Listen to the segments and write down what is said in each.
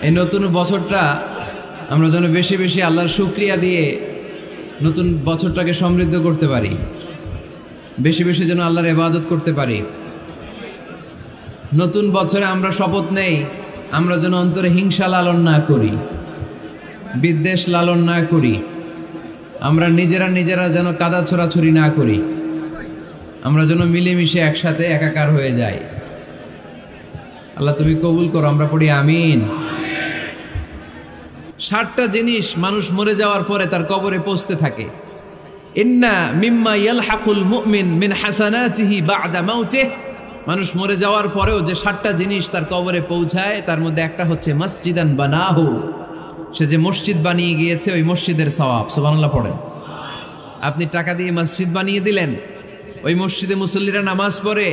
এই নতুন বছরটা আমরা যেন বেশি বেশি আল্লাহর শুকরিয়া দিয়ে নতুন বছরটাকে সমৃদ্ধ করতে পারি, বেশি বেশি যেন আল্লাহর ইবাদত করতে পারি। নতুন বছরে আমরা শপথ নেই আমরা যেন অন্তরে হিংসা লালন না করি, বিদ্বেষ লালন না করি, আমরা নিজেরা যেন কাদা ছোড়াছুরি না করি, আমরা যেন মিলেমিশে একসাথে একাকার হয়ে যাই। আল্লাহ তুমি কবুল করো, আমরা পড়ি আমিন। 60টা জিনিস মানুষ মরে যাওয়ার পরে তার কবরে পৌঁছতে থাকে। ইন্না মিম্মা ইয়ালহাকুল মুমিন মিন হাসানাতিহি বা'দা মাউতিহি, মানুষ মরে যাওয়ার পরেও যে 60টা জিনিস তার কবরে পৌঁছায় তার মধ্যে একটা হচ্ছে মসজিদান বানাহু, সে যে মসজিদ বানিয়ে গিয়েছে ওই মসজিদের সওয়াব। সুবহানাল্লাহ পড়েন। আপনি টাকা দিয়ে মসজিদ বানিয়ে দিলেন, ওই মসজিদে মুসল্লিরা নামাজ পড়ে,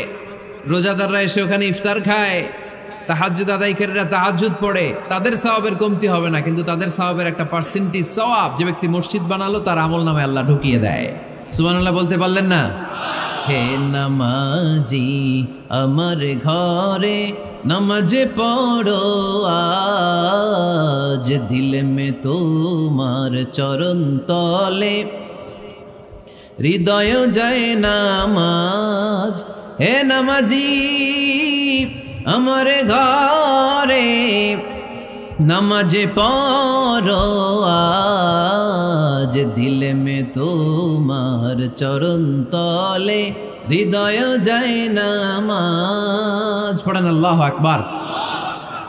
রোজাদাররা এসে ওখানে ইফতার খায়, তাহাজ্জুদ আদায়কারীরা তাহাজ্জুদ পড়ে, তাদের সওয়াবের কমতি হবে না, কিন্তু তাদের সওয়াবের একটা পার্সেন্টেজ সওয়াব যে ব্যক্তি মসজিদ বানালো তার আমলনামে আল্লাহ ঢুকিয়ে দেয়। সুবহানাল্লাহ বলতে পারলেন না? হে নামাজি আমার ঘরে নামাজে পড়ো আজ, দিলে মে তোমার চরণ তলে হৃদয় যায় নামাজ। হে নামাজি আমার ঘরে নামাজে পড়ো আজ, দিলে মে তোমার চরণ তলে হৃদয় যায় নামাজ। পড়েন আল্লাহু আকবার।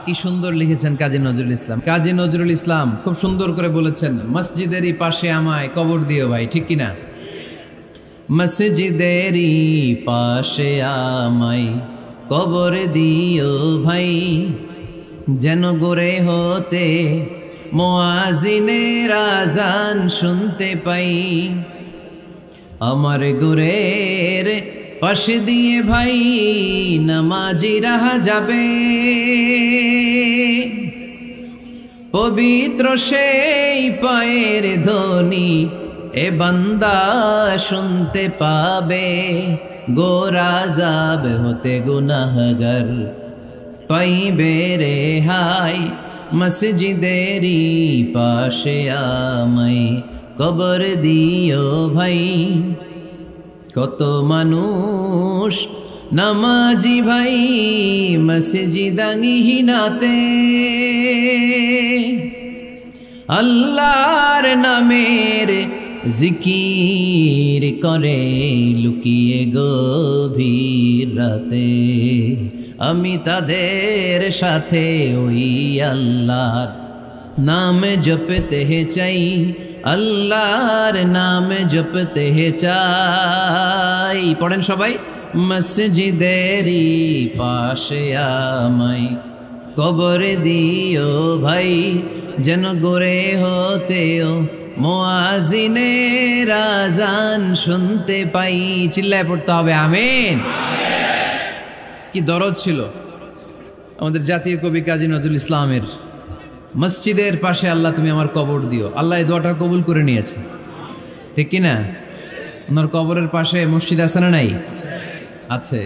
কি সুন্দর লিখেছেন কাজী নজরুল ইসলাম। কাজী নজরুল ইসলাম খুব সুন্দর করে বলেছেন, মসজিদেরই পাশে আমায় কবর দিও ভাই, ঠিক কিনা? মসজিদেরই পাশে আমায় কবর দিও ভাই, যেন গোরে হতে মুয়াজ্জিনের আযান শুনতে পাই। আমার গোরের পাশে দিয়ে ভাই নামাজিরা যাবে, পবিত্র সেই পায়ের ধ্বনি এ বান্দা শুনতে পাবে। গোরাজাব হতে গুনাহগার পাইবে রেহাই, মসজিদেরই পাশে আমায় কবর দিও ভাই। কত মানুষ নামাজি ভাই মসজিদাঙ্গিহীনাতে, আল্লাহর নামের জিকির করে লুকিয়ে গভীর রাতে। আমি তাদের সাথে ওই আল্লাহর নাম জপতে চাই, আল্লাহর নাম জপতে চাই। পড়েন সবাই, মসজিদেরই পাশে আমায় কবর দিও ভাই, যেন গোরে হতেও মুয়াজ্জিনের আযান শুনতে পাই। চিল্লায় পড়তে হবে আমিন। কি দরদ ছিল আমাদের জাতীয় কবি কাজী নজরুল ইসলামের, মসজিদের পাশে আল্লাহ তুমি আমার কবর দিও। আল্লাহ এই দোয়াটা কবুল করে নিয়েছে, ঠিক কিনা? ওনার কবরের পাশে মসজিদ আছে না নাই? আছে।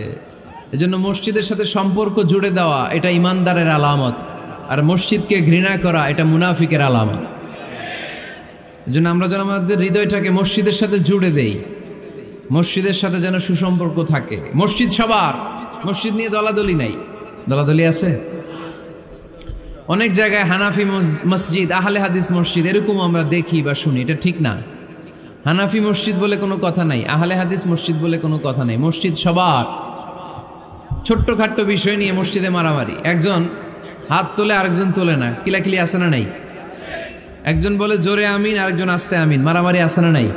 এজন্য মসজিদের সাথে সম্পর্ক জুড়ে দেওয়া এটা ইমানদারের আলামত, আর মসজিদকে ঘৃণা করা এটা মুনাফিকের আলামত। এজন্য আমরা যেন আমাদের হৃদয়টাকে মসজিদের সাথে জুড়ে দেই, মসজিদের সাথে যেন সুসম্পর্ক থাকে। মসজিদ সবার, মসজিদ নিয়ে দলাদলি নাই। দলাদলি আছে অনেক জায়গায়, হানাফি মসজিদ, আহলে হাদিস মসজিদ, এরকম আমরা দেখি বা শুনি, এটা ঠিক না। হানাফি মসজিদ বলে কোনো কথা নাই, আহলে হাদিস মসজিদ বলে কোনো কথা নাই। মসজিদ সবার। ছোট্ট খাট্ট বিষয় নিয়ে মসজিদে মারামারি, একজন হাত তোলে আরেকজন তোলে না, কিলাকিলি আছে না নাই? একজন বলে জোরে আমিন, আরেকজন আস্তে আমিন, মারামারি আছে না নাই?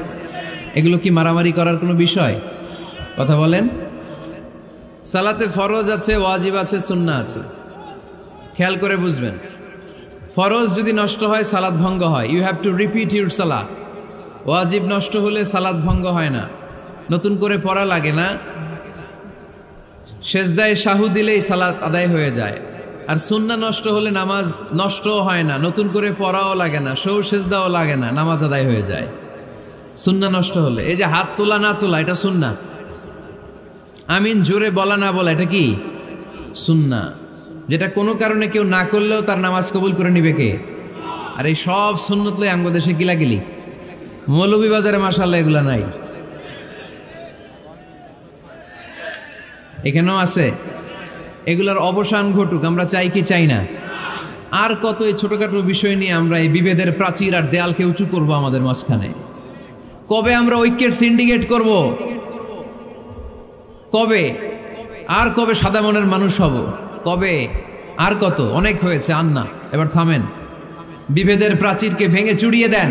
এগুলো কি মারামারি করার কোনো বিষয়? কথা বলেন। সালাতে ফরজ আছে, ওয়াজিব আছে, সুন্নাহ আছে। খেয়াল করে বুঝবেন, ফরজ যদি নষ্ট হয় সালাত ভঙ্গ হয়, you have to repeat your সালাত। ওয়াজিব নষ্ট হলে সালাত ভঙ্গ হয় না, নতুন করে পড়া লাগে না, সেজদায় সাহু দিলেই সালাত আদায় হয়ে যায়। আর সুন্নাহ নষ্ট হলে নামাজ নষ্টও হয় না, নতুন করে পড়াও লাগে না, সৌ সেজদাও লাগে না, নামাজ আদায় হয়ে যায়। সুন্নাহ নষ্ট হলে, এই যে হাত তোলা না তোলা এটা সুন্নাহ, আমিন জোরে বলা না বলা এটা কি সুন্নাহ। যেটা কোনো কারণে কেউ না করলেও তার নামাজ কবুল করে নিবে কে? আর এই সব সুন্নত লই আমগো দেশে গিলাগিলি, মৌলভীবাজারে মাশাআল্লাহ এগুলা নাই, এখানেও আছে। এগুলার অবসান ঘটুক, আমরা চাই কি চাই না? আর কত এই ছোটখাটো বিষয় নিয়ে আমরা এই বিভেদের প্রাচীর আর দেয়ালকে উঁচু করব আমাদের মাঝখানে? কবে আমরা ঐক্যের সিন্ডিকেট করব? কবে? আর কবে সাদা মনের মানুষ হব? কবে? আর কত? অনেক হয়েছে, আর না, এবার থামেন। বিভেদের প্রাচীরকে ভেঙে চুড়িয়ে দেন।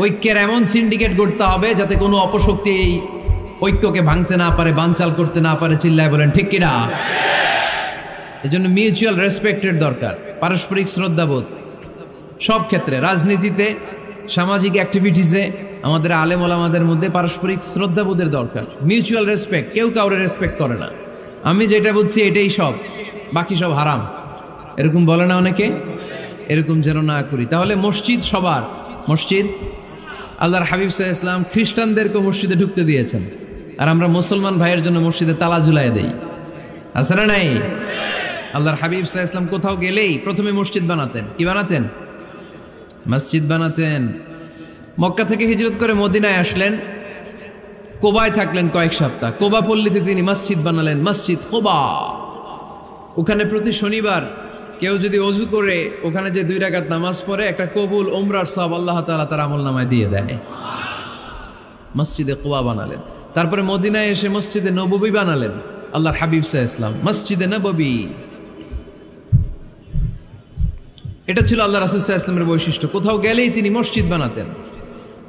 ঐক্যের এমন সিন্ডিকেট গড়তে হবে যাতে কোনো অপশক্তি এই ঐক্যকে ভাঙতে না পারে, বানচাল করতে না পারে। চিল্লায় বলেন ঠিক কিনা? এজন্য মিউচুয়াল রেসপেক্টের দরকার, পারস্পরিক শ্রদ্ধাবোধ সব ক্ষেত্রে, রাজনীতিতে, সামাজিক অ্যাক্টিভিটিসে আমাদের আলেম ওলামাদের মধ্যে পারস্পরিক শ্রদ্ধাবোধের দরকার, মিউচুয়াল রেসপেক্ট। কেউ কাউরে রেসপেক্ট করে না, আমি যেটা বুঝছি এটাই সব, বাকি সব হারাম, এরকম বলে না অনেকে? এরকম যেন না করি। তাহলে মসজিদ সবার, মসজিদ আল্লাহর হাবিব সাল্লাল্লাহু আলাইহি ওয়াসাল্লাম খ্রিস্টানদেরকে মসজিদে ঢুকতে দিয়েছেন, আর আমরা মুসলমান ভাইয়ের জন্য মসজিদে তালা ঝুলাই দেই, আছে না নাই? আল্লাহর হাবিব সাল্লাল্লাহু আলাইহি ওয়াসাল্লাম কোথাও গেলেই প্রথমে মসজিদ বানাতেন। কি বানাতেন? মসজিদ বানাতেন। মক্কা থেকে হিজরত করে মদিনায় আসলেন, কোবায় থাকলেন কয়েক সপ্তাহ। কোবা পল্লীতে তিনি মসজিদ বানালেন, মসজিদ কোবা। ওখানে প্রতি শনিবার কেউ যদি অজু করে ওখানে যে 2 রাকাত নামাজ পড়ে, একটা কবুল উমরার সওয়াব আল্লাহ তাআলা তার আমলনামায় দিয়ে দেয়। মসজিদে কোবা বানালেন। তারপরে মদিনায় এসে মসজিদে নববী বানালেন আল্লাহর হাবিব সাল্লাল্লাহু আলাইহি ওয়াসাল্লাম, মসজিদে নববী। এটা ছিল আল্লাহ রাসূল সাল্লাল্লাহু আলাইহি ওয়াসাল্লামের বৈশিষ্ট্য। কোথাও গেলেই তিনি মসজিদ বানাতেন,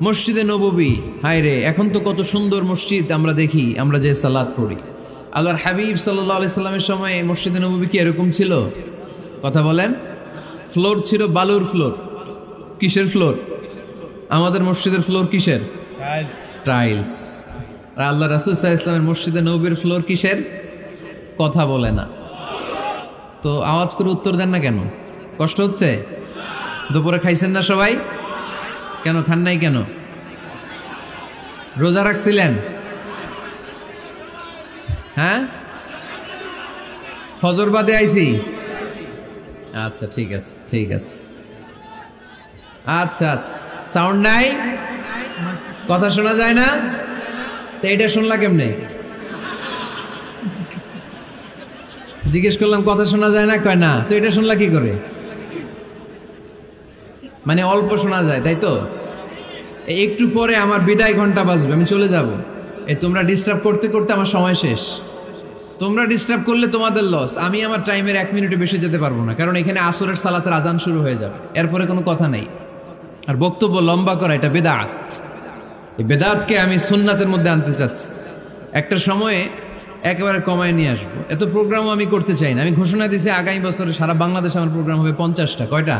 মসজিদে নববী। হায় রে, এখন তো কত সুন্দর মসজিদ আমরা দেখি, আমরা যে সালাত পড়ি। আল্লাহর হাবিব সাল্লাল্লাহু আলাইহি সাল্লামের সময় মসজিদে নববী কি এরকম ছিল? কথা বলেন। ফ্লোর ছিল বালুর ফ্লোর। কিসের ফ্লোর? আমাদের মসজিদের ফ্লোর কিসের? টাইলস। আর আল্লাহ রাসূল সাল্লাল্লাহু আলাইহি ওয়াসাল্লামের মসজিদে নববীর ফ্লোর কিসের? কথা বলে না তো আওয়াজ করে উত্তর দেন না কেন? কষ্ট হচ্ছে? দুপুরে খাইছেন না সবাই? কেন খান নাই কেন? রোজা রাখছিলেন? হ্যাঁ, ফজর বাদে আইছি। আচ্ছা ঠিক আছে, ঠিক আছে। আচ্ছা আচ্ছা, সাউন্ড নাই, কথা শোনা যায় না? তো এটা শুনলা কেমনে? জিজ্ঞেস করলাম কথা শোনা যায় না, কয় না। তো এটা শুনলা কি করে? মানে অল্প শোনা যায়, তাই তো? একটু পরে আমার বিদায় ঘন্টা বাজবে, আমি চলে যাব। তোমরা ডিস্টার্ব করতে করতে আমার সময় শেষ। তোমরা ডিস্টার্ব করলে তোমাদের লস। আমি আমার টাইমের 1 মিনিটে বেশি যেতে পারবো না, কারণ এখানে আসরের সালাতের আজান শুরু হয়ে যাবে, এরপরে কোনো কথা নেই। আর বক্তব্য লম্বা করা এটা বেদাত। এই বেদাতকে আমি সুন্নাতের মধ্যে আনতে চাচ্ছি। একটা সময়ে একেবারে কমায় নিয়ে আসবো। এত প্রোগ্রামও আমি করতে চাই না। আমি ঘোষণা দিয়েছি আগামী বছরে সারা বাংলাদেশে আমার প্রোগ্রাম হবে 50টা। কয়টা?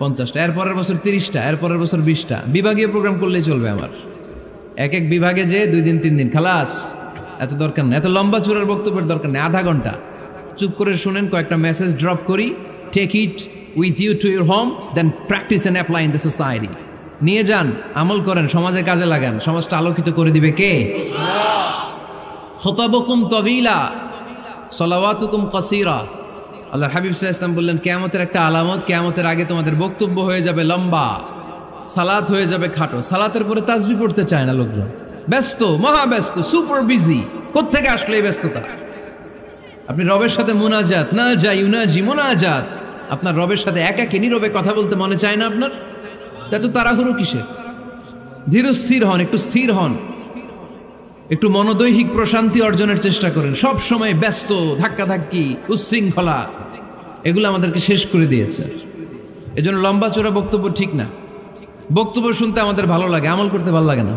50টা। এরপরের বছর 30টা, এরপরের বছর 20টা। বিভাগীয় প্রোগ্রাম করলেই চলবে আমার। এক এক বিভাগে যে 2 দিন 3 দিন খালাস। এত দরকার নেই, এত লম্বা চূড়ার বক্তব্যের দরকার নেই। আধা ঘন্টা চুপ করে শুনেন, কয়েকটা মেসেজ ড্রপ করি, take it with you to your home, then practice and apply in the society. নিয়ে যান, আমল করেন, সমাজে কাজে লাগান। সমাজটা আলোকিত করে দিবে কে? খুতাবুকুম তাবিলা সালাওয়াতুকুম কাসীরা। আল্লাহর হাবিব সাল্লাল্লাহু আলাইহি ওয়াসাল্লাম বললেন, কিয়ামতের একটা আলামত, কিয়ামতের আগে তোমাদের বক্তব্য হয়ে যাবে লম্বা, সালাত হয়ে যাবে খাটো। সালাতের পরে তাসবিহ পড়তে চায় না লোকজন, ব্যস্ত, মহা ব্যস্ত, সুপার বিজি। কোত্থেকে আসলে এই ব্যস্ততা? আপনি রবের সাথে মুনাজাত, না যাই ইউনাজি মুনাজাত, আপনার রবের সাথে একাকী নীরবে কথা বলতে মনে চায় না আপনার? এত তাড়াহুড়ো কিসের? ধীর স্থির হন, একটু স্থির হন, একটু মনোদৈহিক প্রশান্তি অর্জনের চেষ্টা করেন। সব সময় ব্যস্ত, ধাক্কাধাক্কি, উচ্ছৃঙ্খলা, এগুলো আমাদেরকে শেষ করে দিয়েছে। এজন্য লম্বা চোরা বক্তব্য ঠিক না। বক্তব্য শুনতে আমাদের ভালো লাগে, আমল করতে ভালো লাগে না।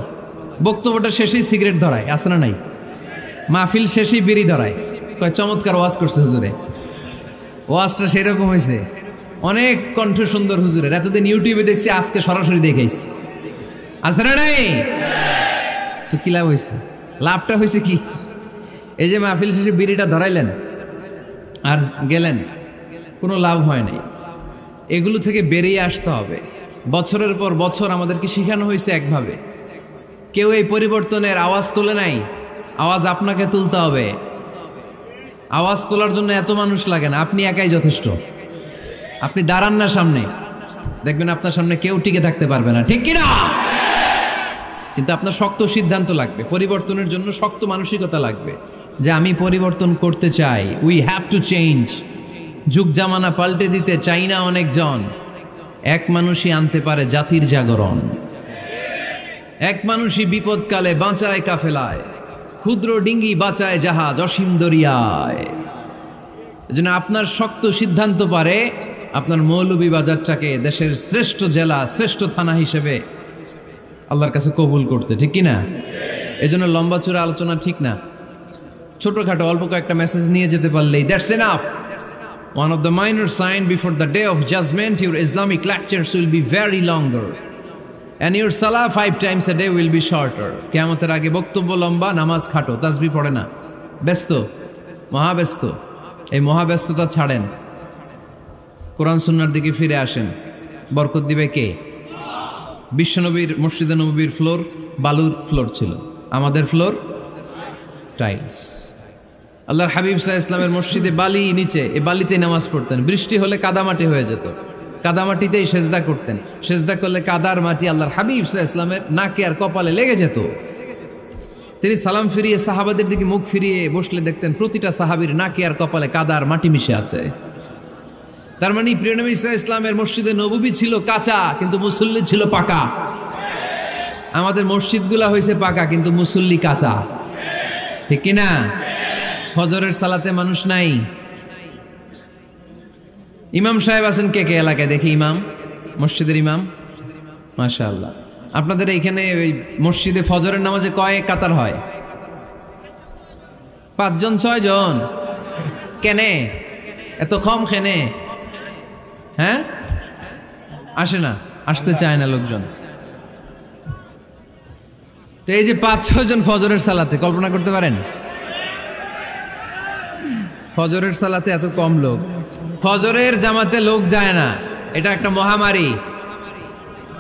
বক্তব্যটা শেষেই সিগারেট ধরায়, আছে না নাই? মাহফিল শেষেই বিড়ি ধরায়, কয় চমৎকার ওয়াজ করছে হুজুরে। ওয়াজটা সেরকম হয়েছে, অনেক কণ্ঠ সুন্দর হুজুরের। এতদিন ইউটিউবে দেখছি, আজকে সরাসরি দেখাইছি, আছে না নাই? তো কি লাভ হয়েছে? লাভটা হয়েছে কি? এই যে মাহফিল শেষে বিড়িটা ধরাইলেন আর গেলেন, কোনো লাভ হয় নাই। এগুলো থেকে বেরিয়ে আসতে হবে। বছরের পর বছর আমাদেরকে শেখানো হয়েছে একভাবে, কেউ এই পরিবর্তনের আওয়াজ তোলে নাই। আওয়াজ আপনাকে তুলতে হবে, আওয়াজ তোলার জন্য এত মানুষ লাগে না, আপনি একাই যথেষ্ট। আপনি দাঁড়ান না সামনে, দেখবেন আপনার সামনে কেউ টিকে থাকতে পারবে না, ঠিক কিনা? কিন্তু আপনার শক্ত সিদ্ধান্ত লাগবে, পরিবর্তনের জন্য শক্ত মানসিকতা লাগবে যে আমি পরিবর্তন করতে চাই। We have to change. যুগ জামানা পাল্টে দিতে চাই না অনেকজন। এক মানুষই আনতে পারে জাতির জাগরণ। এক মানুষই বিপদকালে বাঁচায় কাফেলায়, ক্ষুদ্র ডিঙ্গি বাঁচায় জাহাজ অসীম দরিয়ায়। এজন্য আপনার শক্ত সিদ্ধান্ত পারে আপনার মৌলভীবাজারটাকে দেশের শ্রেষ্ঠ জেলা, শ্রেষ্ঠ থানা হিসেবে আল্লাহর কাছে কবুল করতে, ঠিক কিনা? এজন্য লম্বা চূড়া আলোচনা ঠিক না। ছোটখাটো অল্প কয়েকটা মেসেজ নিয়ে যেতে পারলেই that's enough. One of the minor signs before the day of judgment, your Islamic lectures will be very longer. And your salah 5 times a day will be shorter. কিয়ামতের আগে বক্তব্য লম্বা, নামাজ খাটো, তাসবিহ পড়ে না, ব্যস্ত, মহাব্যস্ত। এই মহাব্যস্ততা ছাড়েন, কোরআন সুন্নাহর দিকে ফিরে আসেন। বরকত দিবে কে? বিশ্বনবীর মসজিদে নববীর ফ্লোর বালুর ফ্লোর ছিল, আমাদের ফ্লোর টাইলস। আল্লাহর হাবিব সাল্লাল্লাহু আলাইহি ওয়াসাল্লামের মসজিদে বালি নিচে, এই বালিতেই নামাজ পড়তেন। বৃষ্টি হলে কাদামাটি হয়ে যেত, কাদামাটিতেই সেজদা করতেন। সেজদা করলে কাদার মাটি আল্লাহর হাবিব সাল্লাল্লাহু আলাইহি ওয়াসাল্লামের নাকে আর কপালে লেগে যেত। তিনি সালাম ফিরিয়ে সাহাবাদের দিকে মুখ ফিরিয়ে বসলে দেখতেন প্রতিটা সাহাবীর নাকে আর কপালে কাদার মাটি মিশে আছে। তার মানে প্রিয় নবী সাল্লাল্লাহু আলাইহি ওয়াসাল্লামের মসজিদে নববী ছিল কাঁচা, কিন্তু মুসল্লি ছিল পাকা। আমাদের মসজিদগুলা হয়েছে পাকা, কিন্তু মুসল্লি কাঁচা, ঠিক কিনা? ফজরের সালাতে মানুষ নাই। ইমাম সাহেব আছেন কে কে এলাকায়? দেখি ইমাম, মসজিদের ইমাম, মাশাআল্লাহ। আপনাদের এইখানে ওই মসজিদে ফজরের নামাজে কয় কাতার হয়? 5 জন 6 জন? কেনে এত কম? কেনে? হ্যাঁ, আসে না, আসতে চায় না লোকজন। তো এই যে 5-6 জন ফজরের সালাতে, কল্পনা করতে পারেন ফজরের সালাতে এত কম লোক। ফজরের জামাতে লোক যায় না, এটা একটা মহামারী।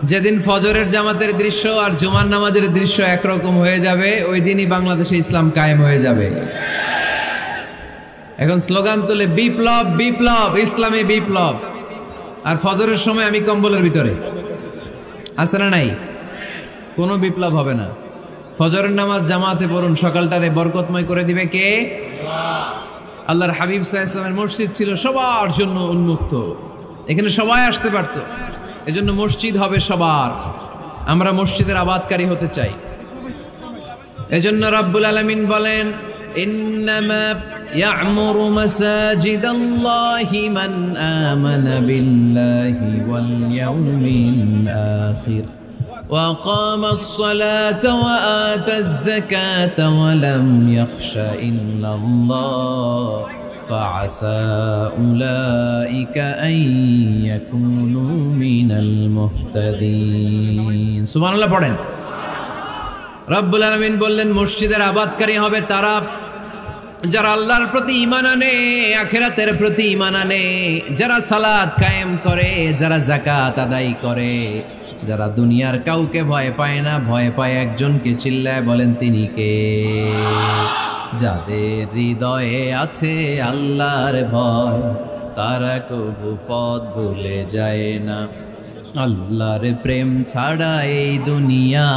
যেদিন ফজরের জামাতের দৃশ্য আর জুমার নামাজের দৃশ্য একরকম হয়ে যাবে, ওই দিনই বাংলাদেশে ইসলাম কায়েম হয়ে যাবে। এখন স্লোগান তুলে বিপ্লব বিপ্লব, ইসলামী বিপ্লব। আর ফজরের সময় আমি কম্বলের ভিতরে, আছে না নাই? কোনো বিপ্লব হবে না। ফজরের নামাজ জামাতে পড়ুন, সকালটারে বরকতময় করে দিবে কে? আল্লাহর হাবিব সাল্লাল্লাহু আলাইহি ওয়াসাল্লামের মসজিদ ছিল সবার জন্য উন্মুক্ত, এখানে সবাই আসতে পারত। এজন্য মসজিদ হবে সবার। আমরা মসজিদের আবাদকারী হতে চাই। এজন্য রব্বুল আলামিন বলেন, ইন্নামা ইয়া'মুরু মাসাজিদাল্লাহি মান আমানা বিল্লাহি ওয়াল ইয়াউমিল আখির وأقام الصلاة وآتى الزكاة ولم يخش إلا الله فعسى أولئك أن يكونوا من المهتدين سبحان الله পড়েন। রব্বুল আলামিন বললেন মসজিদের আবাদকারী হবে তারা যারা আল্লাহর প্রতি ঈমান আনে, আখিরাতের প্রতি ঈমান আনে, যারা সালাত কায়েম করে, যারা যাকাত আদায় করে, যারা দুনিয়ার কাউকে ভয় পায় না, ভয় পায় একজনকে। চিল্লায় বলেন তিনি কে? যাদের হৃদয়ে আছে আল্লাহর ভয়, তারা কবু পথ ভুলে যায় না। আল্লাহর প্রেম ছাড়া এই দুনিয়া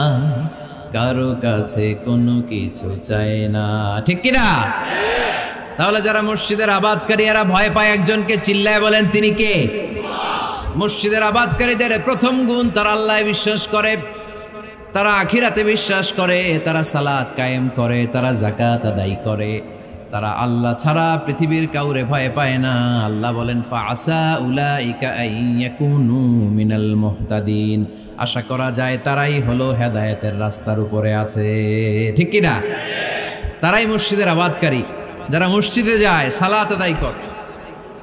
কারো কাছে কোনো কিছু চায় না, ঠিক কিনা? তাহলে যারা মসজিদের আবাদকারী এরা ভয় পায় একজনকে, চিল্লায় বলেন তিনি কে? মসজিদের আবাদকারীদের প্রথম গুণ, তারা আল্লাহ বিশ্বাস করে, তারা আখিরাতে বিশ্বাস করে, তারা সালাত কায়েম করে, তারা যাকাত আদায় করে, তারা আল্লাহ ছাড়া পৃথিবীর কাউরে ভয় পায় না। আল্লাহ বলেন ফাআসা উলাইকা আইয়াকুনু মিনাল মুহতাদিন, আশা করা যায় তারাই হলো হেদায়েতের রাস্তার উপরে আছে, ঠিক কিনা? তারাই মসজিদের আবাদকারী, যারা মসজিদে যায়, সালাত আদায় করে।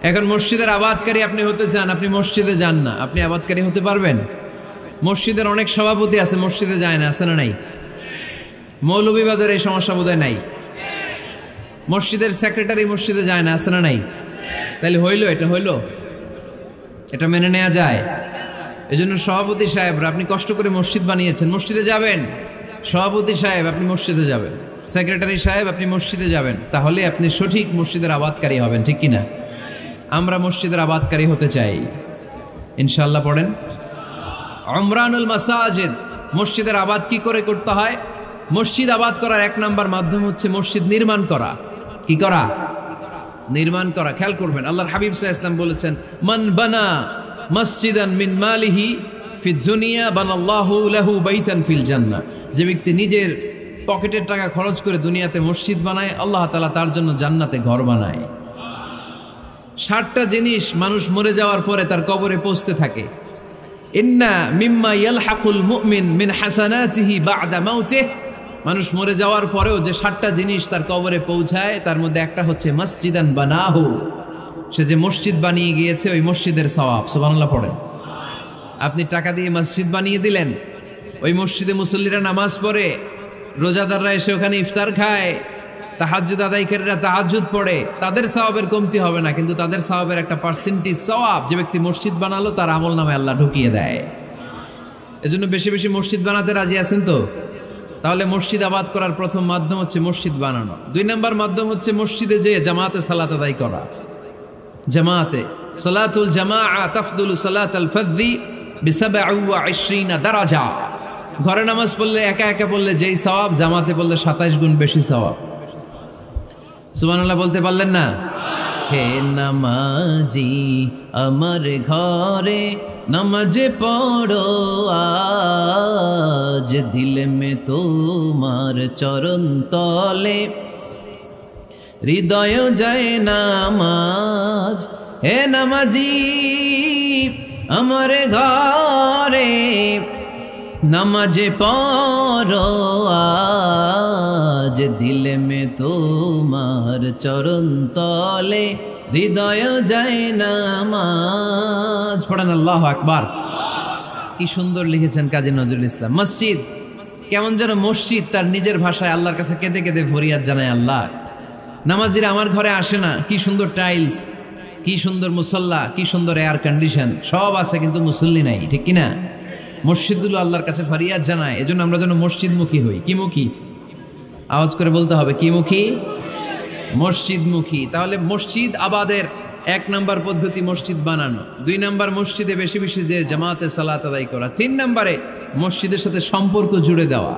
এখন মসজিদের আবাদকারী আপনি হতে চান, আপনি মসজিদে যান না, আপনি আবাদকারী হতে পারবেন? মসজিদের অনেক সভাপতি আছে, মসজিদে যায় না, আছে না নাই? মৌলভীবাজারে এই সমস্যা বোধহয় নাই। মসজিদের সেক্রেটারি মসজিদে যায় না, আছে না নাই? তাহলে হইল, এটা হইল, এটা মেনে নেওয়া যায়? এজন্য সভাপতি সাহেবরা, আপনি কষ্ট করে মসজিদ বানিয়েছেন, মসজিদে যাবেন। সভাপতি সাহেব আপনি মসজিদে যাবেন। সেক্রেটারি সাহেব আপনি মসজিদে যাবেন, তাহলে আপনি সঠিক মসজিদের আবাদকারী হবেন, ঠিক কিনা? আমরা মসজিদের আবাদকারী হতে চাই, ইনশাআল্লাহ পড়েন। উমরানুল মাসাজিদ, মসজিদের আবাদ কি করে করতে হয়? মসজিদ আবাদ করার এক নাম্বার মাধ্যম হচ্ছে মসজিদ নির্মাণ করা। কি করা? নির্মাণ করা। খেয়াল করবেন, আল্লাহর হাবিব সাল্লাল্লাহু আলাইহি ওয়াসাল্লাম বলেছেন, মান বানা মসজিদান মিন মালিহি ফিদ দুনিয়া বানাল্লাহু লাহু বাইতান ফিল জান্নাহ। যে ব্যক্তি নিজের পকেটের টাকা খরচ করে দুনিয়াতে মসজিদ বানায়, আল্লাহ তাআলা তার জন্য জান্নাতে ঘর বানায়। 60টা জিনিস মানুষ মরে যাওয়ার পরে তার কবরে পৌঁছতে থাকে। ইন্না মিম্মা ইয়ালহাকুল মুমিন মিন হাসানাতিহি বা'দা মাউতিহি, মানুষ মরে যাওয়ার পরেও যে 60টা জিনিস তার কবরে পৌঁছায়, তার মধ্যে একটা হচ্ছে মসজিদান বানাহু, সে যে মসজিদ বানিয়ে গিয়েছে ওই মসজিদের সওয়াব। সুবহানাল্লাহ পড়েন। আপনি টাকা দিয়ে মসজিদ বানিয়ে দিলেন, ওই মসজিদে মুসল্লিরা নামাজ পড়ে, রোজাদাররা এসে ওখানে ইফতার খায়, তাহাজ্জুদ আদায়কারীরা তাহাজ্জুদ পড়ে, তাদের সওয়াবের কমতি হবে না, কিন্তু তাদের সওয়াবের একটা পার্সেন্টেজ সওয়াব যে ব্যক্তি মসজিদ বানালো তার আমলনামায় আল্লাহ ঢুকিয়ে দেয়। এজন্য বেশি বেশি মসজিদ বানাতে রাজি আছেন তো? তাহলে মসজিদ আবাদ করার প্রথম মাধ্যম হচ্ছে মসজিদ বানানো। 2 নাম্বার মাধ্যম হচ্ছে মসজিদে যেয়ে জামাতে সালাত আদায় করা। জামাতে সালাতুল জামাআ তাফদুলু সালাতাল ফাযযি বি27 দারাজা। ঘরে নামাজ পড়লে একা একা পড়লে যেই সওয়াব, জামাতে পড়লে 27 গুণ বেশি সওয়াব। সুবহানাল্লাহ বলতে পারলেন না? হে নামাজি আমার ঘরে নামাজ পড়ো আজ, দিল মে তোমার চরণ তলে হৃদয় যায় নামাজ। হে নামাজি আমার ঘরে নামাজ পড়ো আজ, দিল মে তোমার চরণ তলে হৃদয় যায় নামাজ। পড়েন আল্লাহু আকবার। কি সুন্দর লিখেছেন কাজী নজরুল ইসলাম। মসজিদ কেমন যেন মসজিদ তার নিজের ভাষায় আল্লাহর কাছে কেঁদে কেঁদে ফরিয়াদ জানায়, আল্লাহ নামাজিরা আমার ঘরে আসে না, কি সুন্দর টাইলস, কি সুন্দর মুসল্লা, কি সুন্দর এয়ার কন্ডিশন, সব আছে কিন্তু মুসল্লি নাই, ঠিক কিনা? মসজিদগুলো আল্লাহর কাছে ফরিয়াদ জানায়। এজন্য আমরা যেন মসজিদমুখী হই। কি মুখী? আওয়াজ করে বলতে হবে, কি মুখী? মসজিদমুখী। তাহলে মসজিদ আবাদের 1 নাম্বার পদ্ধতি মসজিদ বানানো। 2 নাম্বার মসজিদে বেশি বেশি যে জামাতে সালাত আদায় করা। 3 নাম্বারে মসজিদের সাথে সম্পর্ক জুড়ে দেওয়া,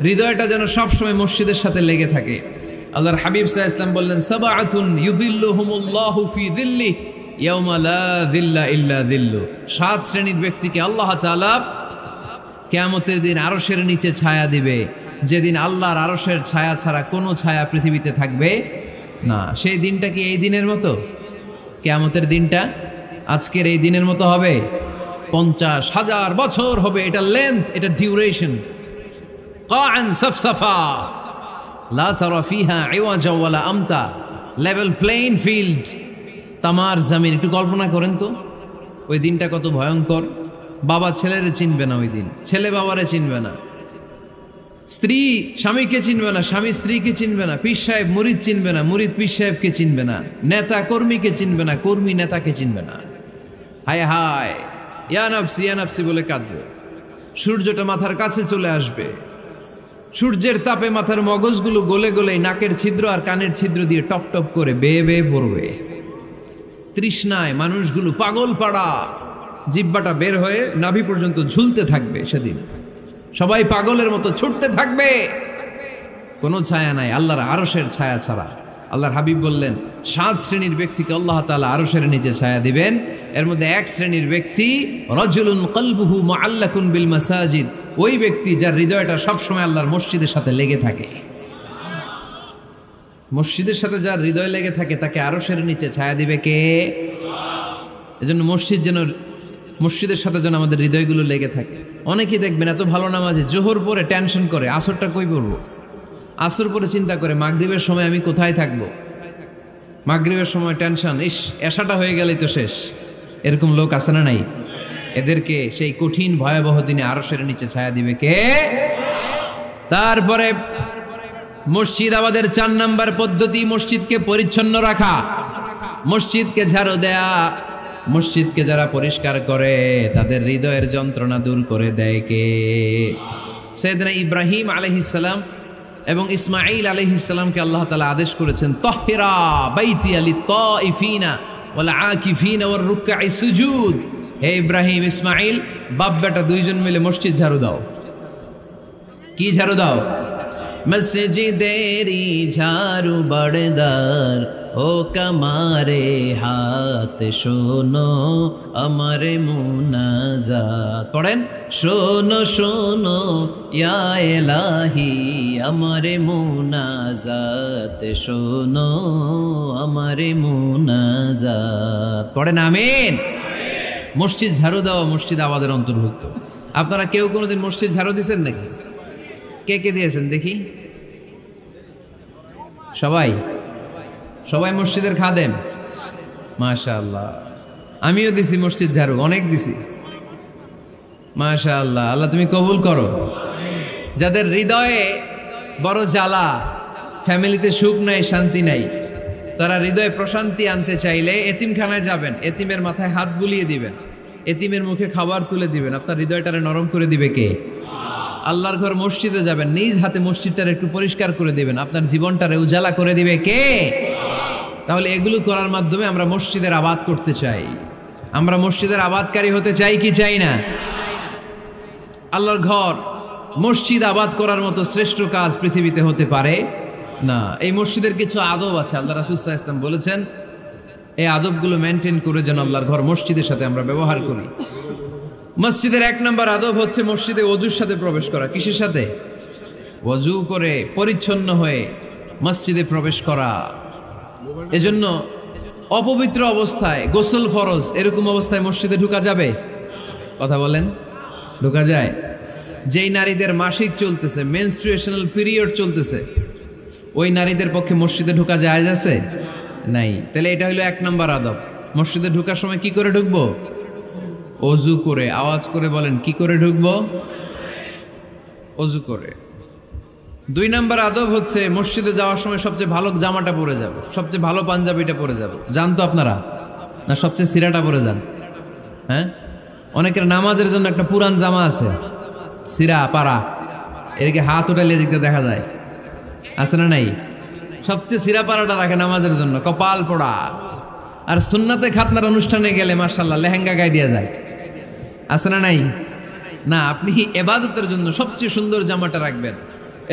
হৃদয়টা যেন সবসময় মসজিদের সাথে লেগে থাকে। আল্লাহর হাবিব সাল্লাল্লাহু আলাইহি ওয়াসাল্লাম বললেন, সাবআতুন ইউযিল্লুহুমুল্লাহু ফি যিল্লিহি ইয়াওমা লা যিল্লা ইল্লা যিল্লু। 7 শ্রেণীর ব্যক্তিকে আল্লাহ তাআলা কিয়ামতের দিন আরশের নিচে ছায়া দিবে, যেদিন আল্লাহর আরশের ছায়া ছাড়া কোনো ছায়া পৃথিবীতে থাকবে না। সেই দিনটা কি এই দিনের মতো? কিয়ামতের দিনটা আজকের এই দিনের মতো হবে? 50,000 বছর হবে। এটা লেন্থ, এটা ডিউরেশন। কাআন সাফসাফা লা তারা ফিহা ইওয়াজা ওয়ালা আমতা, লেভেল প্লেইন ফিল্ড, তামার জমিন। একটু কল্পনা করেন তো ওই দিনটা কত ভয়ঙ্কর। বাবা ছেলেরে চিনবে না ওই দিন, ছেলে বাবারে চিনবে না, স্ত্রী স্বামীকে চিনবে না, স্বামী স্ত্রীকে চিনবে না, পীর সাহেব মুরিদ চিনবে না, মুরিদ পীর সাহেবকে চিনবে না, নেতা কর্মীকে চিনবে না, কর্মী নেতাকে চিনবে না। হায় হায়, ইয়া নাফসি বলে কাঁদবে। সূর্যটা মাথার কাছে চলে আসবে, সূর্যের তাপে মাথার মগজগুলো গলে গলে নাকের ছিদ্র আর কানের ছিদ্র দিয়ে টপ টপ করে বেয়ে বেয়ে পড়বে। তৃষ্ণায় মানুষগুলো পাগল পাড়া, জিহ্বাটা বের হয়ে নাভি পর্যন্ত ঝুলতে থাকবে। সেদিন সবাই পাগলের মতো ছুটতে থাকবে, কোনো ছায়া নাই আল্লাহর আরশের ছায়া ছাড়া। আল্লাহর হাবিব বললেন, 7 শ্রেণীর ব্যক্তিকে আল্লাহ তাআলা আরশের নিচে ছায়া দিবেন। এর মধ্যে 1 শ্রেণীর ব্যক্তি, রাজুলুন কলবুহু মুআল্লাকুন বিল মাসাজিদ, ওই ব্যক্তি যার হৃদয়টা সবসময় আল্লাহর মসজিদের সাথে লেগে থাকে। মসজিদের সাথে যার হৃদয় লেগে থাকে তাকে আরশের নিচে ছায়া দিবে কে? এজন্য মসজিদের সাথে যেন আমাদের হৃদয়গুলো লেগে থাকে। অনেকেই দেখবেন এত ভালো নামাজে, জোহর পরে টেনশন করে আসরটা কই পড়বো, আসর পরে চিন্তা করে মাগরিবের সময় আমি কোথায় থাকবো, মাগরিবের সময় টেনশন, ইস এশাটা হয়ে গেলেই তো শেষ। এরকম লোক আছে না নাই? এদেরকে সেই কঠিন ভয়াবহ দিনে আরশের নিচে ছায়া দিবে কে? তারপরে মসজিদ আমাদের 4 নাম্বার পদ্ধতি, মসজিদকে পরিচ্ছন্ন রাখা, মসজিদকে ঝাড়ু দেয়া। মসজিদকে যারা পরিষ্কার করে তাদের হৃদয়ের যন্ত্রণা দূর করে দেয় কে? সাইয়েদনা ইব্রাহিম আলাইহিস সালাম এবং ইসমাঈল আলাইহিস সালামকে আল্লাহ তাআলা আদেশ করেছেন তাহহিরা বাইতিয়া লিত্তাইফিনা ওয়াল আকিফিনা ওয়ার রুকআই সুজুদ। হে ইব্রাহিম, ইসমাঈল, বাপ বেটা দুইজন মিলে মসজিদ ঝাড়ু দাও। কি ঝাড়ু দাও? মসজিদেরি ঝাড়ু বড়দার ও কামারে হাত শোনো আমার মুনাজাত। পড়েন, শোনো শোনো ইয়া ইলাহি আমার মুনাজাত, শোনো আমার মুনাজাত। পড়েন আমিন। মসজিদ ঝাড়ু দেওয়া মসজিদ আমাদের অন্তর্ভুক্ত। আপনারা কেউ কোনোদিন মসজিদ ঝাড়ু দিয়েছেন নাকি? কে কে দিয়েছেন দেখি? সবাই? সবাই মসজিদের খাদেম? মাশাআল্লাহ। আমিও দিছি মসজিদ ঝাড়ু, অনেক দিছি। মাশাআল্লাহ, আল্লাহ তুমি কবুল করো। যাদের হৃদয়ে বড় জ্বালা, ফ্যামিলিতে সুখ নাই, শান্তি নাই, তারা হৃদয়ে প্রশান্তি আনতে চাইলে এতিমখানায় যাবেন, এতিমের মাথায় হাত বুলিয়ে দিবেন, এতিমের মুখে খাবার তুলে দিবেন। আপনার হৃদয়টারে নরম করে দিবে কে? আল্লাহর ঘর মসজিদে যাবেন, নিজ হাতে মসজিদটারে একটু পরিষ্কার করে দিবেন, আপনার জীবনটারে উজালা করে দিবে কে? তাহলে এগুলো করার মাধ্যমে আমরা মসজিদের আবাদ করতে চাই। আমরা মসজিদের আবাদকারী হতে চাই কি চাই না? আল্লাহর ঘর মসজিদ আবাদ করার মতো শ্রেষ্ঠ কাজ পৃথিবীতে হতে পারে না। এই মসজিদের কিছু আদব আছে, আল্লাহ রাসূল সাল্লাল্লাহু আলাইহি ওয়াসাল্লাম বলেছেন এই আদবগুলো মেনটেন করে যেন আল্লাহর ঘর মসজিদের সাথে আমরা ব্যবহার করি। মসজিদের 1 নম্বর আদব হচ্ছে মসজিদে ওযুর সাথে প্রবেশ করা। কিসের সাথে? ওযু করে পরিচ্ছন্ন হয়ে মসজিদে প্রবেশ করা। এজন্য অপবিত্র অবস্থায় গোসল ফরজ, এরকম অবস্থায় মসজিদে ঢোকা যাবে? কথা বলেন, ঢোকা যায়? যেই নারীদের মাসিক চলতেছে, মেনস্ট্রুয়েশনাল পিরিয়ড চলতেছে, ওই নারীদের পক্ষে মসজিদে ঢোকা জায়েজ আছে? নাই। তাহলে এটা হলো 1 নম্বর আদব। মসজিদে ঢোকার সময় কি করে ঢুকবো? ওযু করে। আওয়াজ করে বলেন, কি করে ঢুকবো? ওযু করে। 2 নম্বর আদব হচ্ছে মসজিদে যাওয়ার সময় সবচেয়ে ভালো জামাটা পরে যাব, সবচেয়ে ভালো পাঞ্জাবিটা পরে যাব। জান তো আপনারা? না সবচেয়ে সিরাটা পরে যান? হ্যাঁ, অনেকের নামাজের জন্য একটা পুরান জামা আছে, সিরা পাড়া, এদিকে হাত উঠাইলে দিকতে দেখা যায়, আছে না নাই? সবচেয়ে সিরা পাড়াটা রাখে নামাজের জন্য, কপাল পোড়া। আর সুন্নাতে খাতনার অনুষ্ঠানে গেলে মাশাআল্লাহ লেহেঙ্গা গায়ে দেওয়া যায়, আছে না নাই? না, আপনি ইবাদতের জন্য সবচেয়ে সুন্দর জামাটা রাখবেন।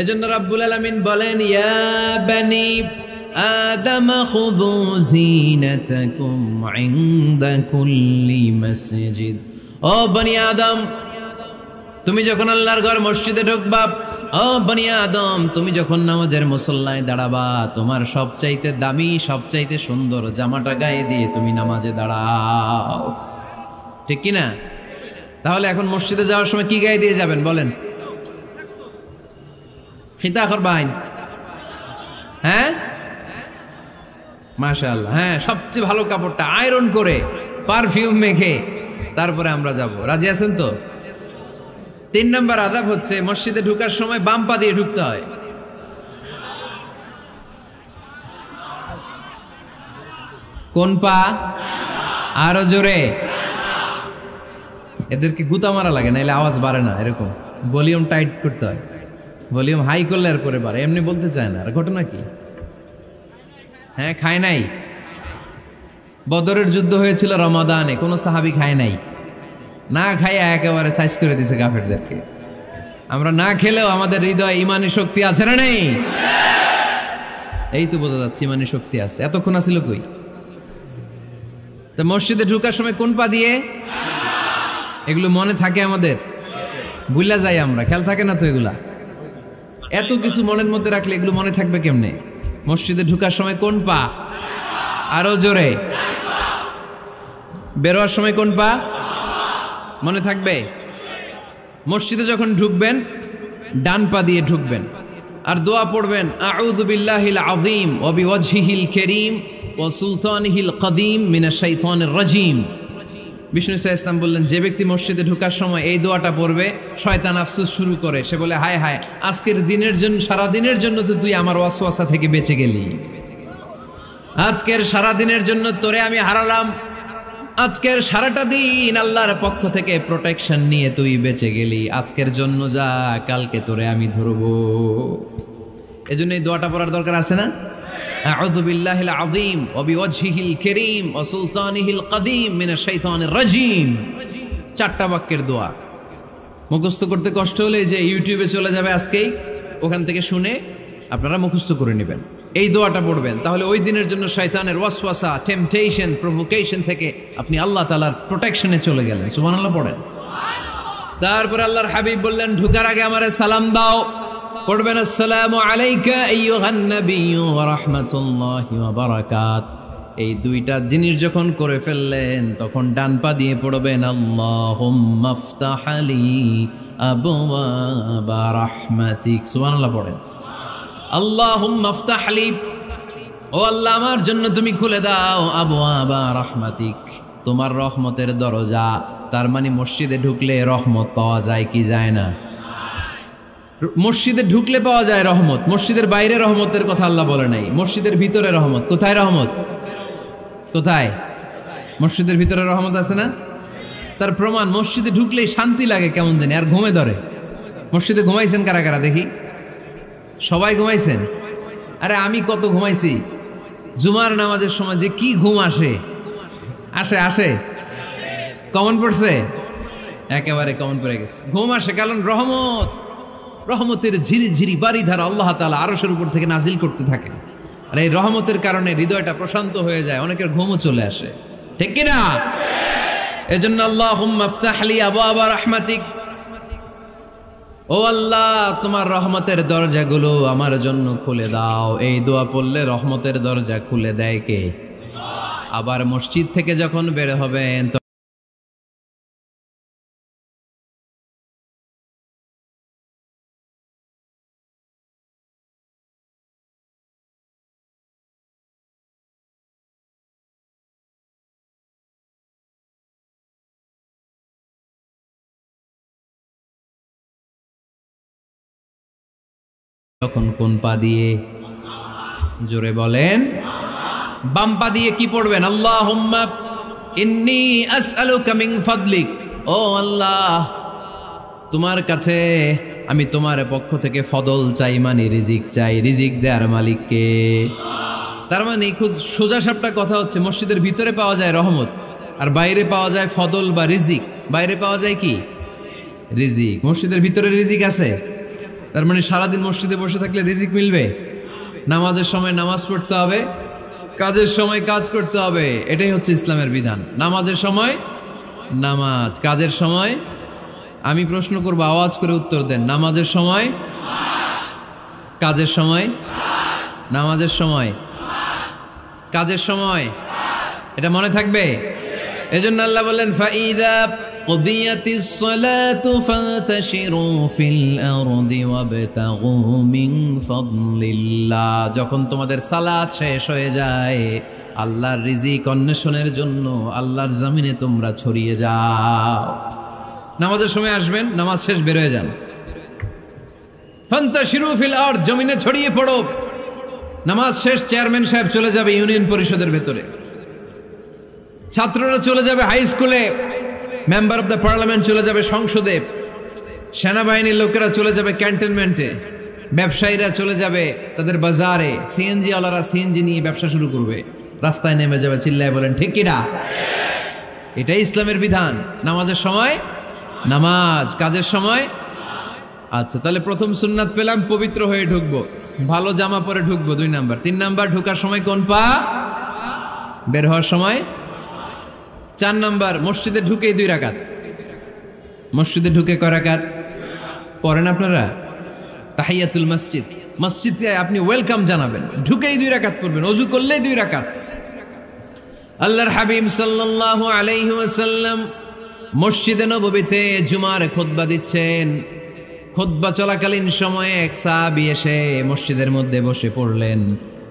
এজন্য রাব্বুল আলামিন বলেন, ইয়া বানি আদম খুযু জিনাতাকুম ইনদা কুল্লি মসজিদ। ও বনি আদম, তুমি যখন আল্লাহর ঘর মসজিদে ঢুকবা, ও বনি আদম, তুমি যখন নামাজের মুসল্লায় দাঁড়াবা, তোমার সবচাইতে দামি, সবচাইতে সুন্দর জামাটা গায়ে দিয়ে তুমি নামাজে দাঁড়াও। ঠিক কি না? তাহলে এখন মসজিদে যাওয়ার সময় কি গায়ে দিয়ে যাবেন বলেন? খিতা করবাইন? হ্যাঁ, মাশাআল্লাহ। হ্যাঁ, সবচেয়ে ভালো কাপড়টা আয়রন করে পারফিউম মেখে তারপরে আমরা যাব। রাজি আছেন তো? 3 নম্বর আদব হচ্ছে মসজিদে ঢোকার সময় বাম পা দিয়ে ঢুকতে হয়। কোন পা? আরো জোরে। এদেরকে গুতা মারা লাগে, নাইলে আওয়াজ বাড়ে না। এরকম ভলিউম টাইট করতে হয়, ভলিউম হাই করলে আর পরে বাড়ে, এমনি বলতে চায় না। আর ঘটনা কি? হ্যাঁ, খায় নাই। বদরের যুদ্ধ হয়েছিল রমাদানে, কোনো সাহাবী খায় নাই, না খাইয়া একেবারে সাইজ করে দিছে কাফেরদেরকে। আমরা না খেলেও আমাদের হৃদয়ে ইমানি শক্তি আছে না নেই? এই তো বোঝা যাচ্ছে ইমানি শক্তি আছে। এতক্ষণ আছিল কই? তো মসজিদে ঢোকার সময় কোন পা দিয়ে? এগুলো মনে থাকে আমাদের? ভুলা যাই আমরা, খেয়াল থাকে না তো এগুলা। এত কিছু মনের মধ্যে রাখলে এগুলো মনে থাকবে কেমনে? মসজিদে ঢোকার সময় কোন পা? আরো জোরে। বেরোয়ার সময় কোন পা? মনে থাকবে? মসজিদে যখন ঢুকবেন ডান পা দিয়ে ঢুকবেন, আর দোয়া পড়বেন, আউযু বিল্লাহিল আযীম ওয়া বিওয়াজহিল কারীম ওয়া সুলতানিহিল কদীম মিনাশ শাইতানির রাজীম। বিষ্ণু সাল্লাল্লাহু আলাইহি ওয়াসাল্লাম বললেন, যে ব্যক্তি মসজিদে ঢোকার সময় এই দোয়াটা পড়বে, শয়তান আফসোস শুরু করে। সে বলে, হায় হায়, আজকের দিনের জন্য, সারা দিনের জন্য তো তুই আমার ওয়াসওয়াসা থেকে বেঁচে গেলি। আজকের সারা দিনের জন্য তোরে আমি হারালাম, আজকের সারাটা দিন আল্লাহর পক্ষ থেকে প্রোটেকশন নিয়ে তুই বেঁচে গেলি। আজকের জন্য যা, কালকে তোরে আমি ধরবো। এজন্য এই দোয়াটা পড়ার দরকার আছে না? আউযু বিল্লাহিল আযীম ওয়া বিওয়াজহিল কারীম ওয়া সুলতানিহিল কাদীম মিনাশ শাইতানির রাজীম। 4টা বাক্যের দোয়া। মুখস্থ করতে কষ্ট হলে যে ইউটিউবে চলে যাবে আজকেই, ওখান থেকে শুনে আপনারা মুখস্থ করে নেবেন, এই দোয়াটা পড়বেন। তাহলে ওই দিনের জন্য শয়তানের ওয়াসওয়াসা, টেম্পটেশন, প্রভোকেশন থেকে আপনি আল্লাহ তাআলার প্রোটেকশনে চলে গেলেন। সুবহানাল্লাহ পড়েন। তারপর আল্লাহর হাবিব বললেন, ঢোকার আগে আমারে সালাম দাও। পড়বেন, আসসালামু আলাইকা আইয়ুহান নাবিয়্যু ওয়া রাহমাতুল্লাহি ওয়া বারাকাত। এই 2টা জিনিস যখন করে ফেললেন, তখন ডান পা দিয়ে পড়বেন, আল্লাহুম্মা আফতাহ লি আবওয়াবা রাহমাতিক। সুবহানাল্লাহ পড়েন। আল্লাহুম্মা আফতাহ লি, ও আল্লাহ আমার জন্য তুমি খুলে দাও আবওয়াবা রাহমাতিক, তোমার রহমতের দরজা। তার মানে মসজিদে ঢুকলে রহমত পাওয়া যায় কি যায় না? মসজিদে ঢুকলে পাওয়া যায় রহমত, মসজিদের বাইরে রহমতের কথা আল্লাহ বলে নাই। মসজিদের ভিতরে রহমত। কোথায় রহমত? কোথায়? মসজিদের ভিতরে রহমত আছে না? তার প্রমাণ, মসজিদে ঢুকলেই শান্তি লাগে কেমন জানি, আর ঘুমে ধরে। মসজিদে ঘুমাইছেন কারা কারা দেখি? সবাই ঘুমাইছেন? আরে আমি কত ঘুমাইছি। জুমার নামাজের সময় যে কি ঘুম আসে, আসে আসে কমন পড়ছে, একেবারে কমন পড়ে গেছে। ঘুম আসে কারণ রহমতের ঝিরি ঝিরি বাড়ি ধারা আল্লাহ তাআলা আরশের উপর থেকে নাজিল করতে থাকে। আর এই রহমতের কারণে হৃদয়টা প্রশান্ত হয়ে যায়, অনেকের ঘুমও চলে আসে, ঠিক কি না? এজন্য আল্লাহুম্মা আফতাহ লি আবওয়াবা রাহমাতিক, ও আল্লাহ তোমার রহমতের দরজাগুলো আমার জন্য খুলে দাও। এই দোয়া পড়লে রহমতের দরজা খুলে দেয় কে? আবার মসজিদ থেকে যখন বের হবেন তখন কোন পা দিয়ে? জোরে বলেন। বাম পা দিয়ে কি পড়বেন? আল্লাহুম্মা ইন্নী আসআলুকা মিন ফাদলিক, ও আল্লাহ তোমার কাছে আমি তোমার পক্ষ থেকে ফদল চাই, মানে রিজিক চাই। রিজিক দেওয়ার মালিক কে? তার মানে খুব সোজা সাপটা কথা হচ্ছে, মসজিদের ভিতরে পাওয়া যায় রহমত, আর বাইরে পাওয়া যায় ফদল বা রিজিক। বাইরে পাওয়া যায় কি? রিজিক। মসজিদের ভিতরে রিজিক আছে। তার মানে সারাদিন মসজিদে বসে থাকলে রিজিক মিলবে? নামাজের সময় নামাজ পড়তে হবে, কাজের সময় কাজ করতে হবে। এটাই হচ্ছে ইসলামের বিধান। নামাজের সময় নামাজ, কাজের সময়। আমি প্রশ্ন করব, আওয়াজ করে উত্তর দেন। নামাজের সময়, কাজের সময়, নামাজের সময়, কাজের সময়। এটা মনে থাকবে। এজন্য আল্লাহ বললেন, ফাইদা কুদিয়াতিস সালাতু ফান্তাশিরু ফিল আরদি ওয়াবতাগু মিন ফাদলিল্লাহ। যখন তোমাদের সালাত শেষ হয়ে যায়, আল্লাহর রিজিক অন্বেষণের জন্য আল্লাহর জমিনে তোমরা ছড়িয়ে যাও। নামাজের সময় আসবেন, নামাজ শেষ বের হয়ে যান। ফান্তাশিরু ফিল আরদ, জমিনে ছড়িয়ে পড়ো। নামাজ শেষ, চেয়ারম্যান সাহেব চলে যাবে ইউনিয়ন পরিষদের ভেতরে, ছাত্ররা চলে যাবে হাই স্কুলে, মেম্বার অব দ্য পার্লামেন্ট চলে যাবে সংসদে, সেনাবাহিনীর লোকেরা চলে যাবে ক্যান্টনমেন্টে, ব্যবসায়ীরা চলে যাবে তাদের বাজারে, সিএনজি ওয়ালারা সিএনজি নিয়ে ব্যবসা শুরু করবে, রাস্তায় নেমে যাবে, চিল্লায় বলেন ঠিক কিনা? এটাই ইসলামের বিধান। নামাজের সময় নামাজ, কাজের সময়। আচ্ছা, তাহলে প্রথম সুন্নাত পেলাম, পবিত্র হয়ে ঢুকবো, ভালো জামা পরে ঢুকবো 2 নাম্বার। 3 নাম্বার, ঢোকার সময় কোন পা? বের হওয়ার সময়। 4 নাম্বার, মসজিদে ঢুকেই 2 রাকাত। মসজিদে ঢুকে কয় রাকাত পড়েন আপনারা? তাহিয়াতুল মসজিদ। মসজিদে আপনি ওয়েলকাম জানাবেন, ঢুকেই 2 রাকাত পড়বেন, ওযু করলেই 2 রাকাত। আল্লাহর হাবিব সাল্লাল্লাহু আলাইহি ওয়াসাল্লাম মসজিদে নববীতে জুমার খুতবা দিচ্ছেন। খুতবা চলাকালীন সময়ে এক সাহাবী এসে মসজিদের মধ্যে বসে পড়লেন।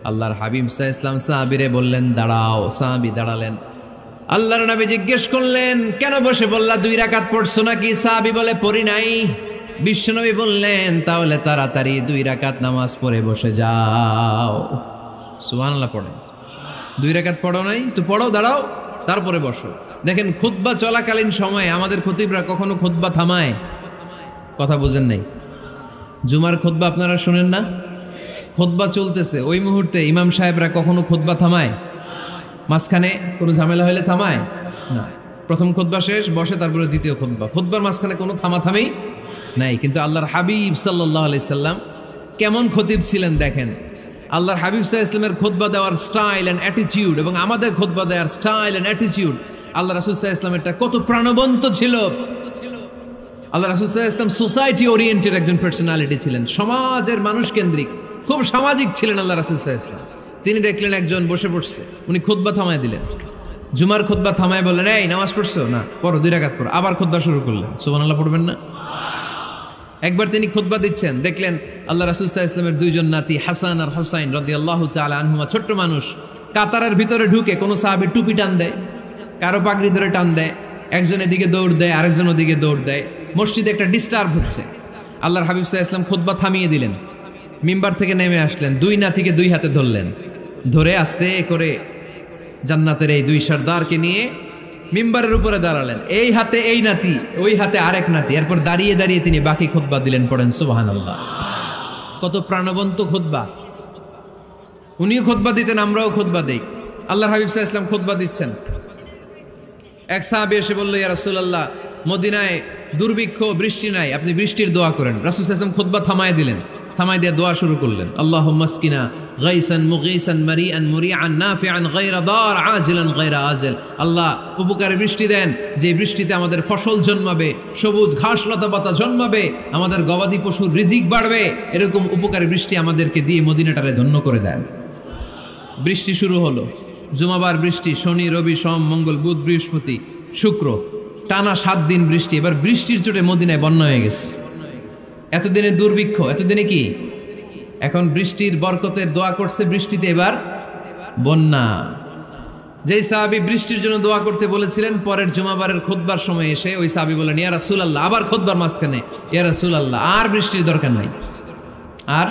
আল্লাহর হাবিব সাল্লাল্লাহু আলাইহি ওয়াসাল্লাম সাহাবীরে বললেন দাঁড়াও। সাহাবী দাঁড়ালেন। আল্লাহর নবী জিজ্ঞেস করলেন, কেন বসে বললা? 2 রাকাত পড়ছো নাকি? সাহাবী বলে, পড়ি নাই। বিশ্বনবী বললেন, তাহলে তাড়াতাড়ি 2 রাকাত নামাজ পড়ে বসে যাও। সুবহানাল্লাহ পড়েন। 2 রাকাত পড়ো নাই তো পড়ো, দাঁড়াও, তারপরে বসো। দেখেন, খুতবা চলাকালীন সময়ে আমাদের খতিবরা কখনো খুতবা থামায়? কথা বুঝেন নাই? জুমার খুতবা আপনারা শুনেন না? খুতবা চলতেছে, ওই মুহূর্তে ইমাম সাহেবরা কখনো খুতবা থামায়? মাঝখানে কোনো ঝামেলা হলে থামায় না। প্রথম খুতবা শেষ, বসে, তারপরে দ্বিতীয় খুতবা। খুতবার মাঝখানে কোনো থামাথামি নাই। কিন্তু আল্লাহর হাবিব সাল্লাল্লাহু আলাইহি সাল্লাম কেমন খতিব ছিলেন দেখেন। আল্লাহর হাবিব সাল্লাল্লাহু আলাইহি সাল্লামের খুতবা দেওয়ার স্টাইল এন্ড অ্যাটিটিউড এবং আমাদের খুতবা দেওয়ার স্টাইল এন্ড অ্যাটিটিউড, আল্লাহ রাসূল সাল্লাল্লাহু আলাইহি সাল্লামেরটা কত প্রাণবন্ত ছিল। আল্লাহ রাসূল সাল্লাল্লাহু আলাইহি সাল্লাম সোসাইটি ওরিয়েন্টেড একজন পার্সোনালিটি ছিলেন, সমাজের মানুষ কেন্দ্রিক, খুব সামাজিক ছিলেন আল্লাহ রাসূল সাল্লাল্লাহু আলাইহি সাল্লাম। তিনি দেখলেন একজন বসে পড়ছে, উনি খুতবা থামায় দিলেন। জুমার খুতবা থামায় বললেন, এই নামাজ পড়ছো না, পড়ো, 2 রাকাত পড়ো। আবার খুতবা শুরু করলেন। সুবহানাল্লাহ পড়বেন না? একবার তিনি খুতবা দিচ্ছেন, দেখলেন আল্লাহ রাসূল সাল্লাল্লাহু আলাইহি ওয়াসাল্লামের 2 জন নাতি হাসান আর হুসাইন রাদিয়াল্লাহু তাআলা আনহুমা, ছোট্ট মানুষ, কাতারের ভিতরে ঢুকে কোন সাহাবী টুপি টান দেয়, কারো পাগড়ি ধরে টান দেয়, একজন এদিকে দৌড় দেয়, আরেকজন ওদিকে দৌড় দেয়। মসজিদে একটা ডিস্টার্ব হচ্ছে। আল্লাহর হাবিব সাল্লাল্লাহু আলাইহি ওয়াসাল্লাম খুতবা থামিয়ে দিলেন, মিম্বার থেকে নেমে আসলেন, 2 নাতিকে 2 হাতে ধরলেন, ধরে আস্তে করে জান্নাতের এই 2 সর্দারকে নিয়ে মিম্বারের উপরে দাঁড়ালেন। এই হাতে এই নাতি, ওই হাতে আরেক নাতি। এরপর দাঁড়িয়ে দাঁড়িয়ে তিনি বাকি খুতবা দিলেন। পড়েন সুবহানাল্লাহ। কত প্রাণবন্ত খুতবা। উনিও খুতবা দিতেন, আমরাও খুতবা দেই। আল্লাহর হাবিব সাল্লাল্লাহু আলাইহি ওয়াসাল্লাম খুতবা দিচ্ছেন, এক সাহাবী এসে বলল, ইয়া রাসূলুল্লাহ, মদিনায় দুর্ভিক্ষ, বৃষ্টি নাই, আপনি বৃষ্টির দোয়া করেন। রাসূল সাল্লাল্লাহু আলাইহি ওয়াসাল্লাম খুতবা থামায় দিলেন, থামায় দিয়ে দোয়া শুরু করলেন, আল্লাহুম্মা আসকিনা গাইসান মুগীসান মারিআন মুরিআন নাফিআন গায়রা দার আজিলান গায়রা আজল। আল্লাহ, উপকারে বৃষ্টি দেন, যে বৃষ্টিতে আমাদের ফসল জন্মাবে, সবুজ ঘাস লতা পাতা জন্মাবে, আমাদের গবাদি পশুর রিজিক বাড়বে, এরকম উপকারে বৃষ্টি আমাদেরকে দিয়ে মদিনাটারে ধন্য করে দেন। বৃষ্টি শুরু হলো, জুমাবার বৃষ্টি, শনি রবি সোম মঙ্গল বুধ বৃহস্পতি শুক্র, টানা 7 দিন বৃষ্টি। এবার বৃষ্টির চোটে মদিনায় বন্যা হয়ে গেছে। এতদিনে দুর্ভিক্ষ, এতদিনে কি? এখন বৃষ্টির বরকতের দোয়া করছে, বৃষ্টিতে এবার বন্যা। যেই সাহাবী বৃষ্টির জন্য দোয়া করতে বলেছিলেন, পরের জুমাবারের খুতবার সময় এসে ওই সাহাবী বলেন, ইয়া রাসূলুল্লাহ, আবার খুতবার মাঝখানে, ইয়া রাসূলুল্লাহ, আর বৃষ্টির দরকার নাই, আর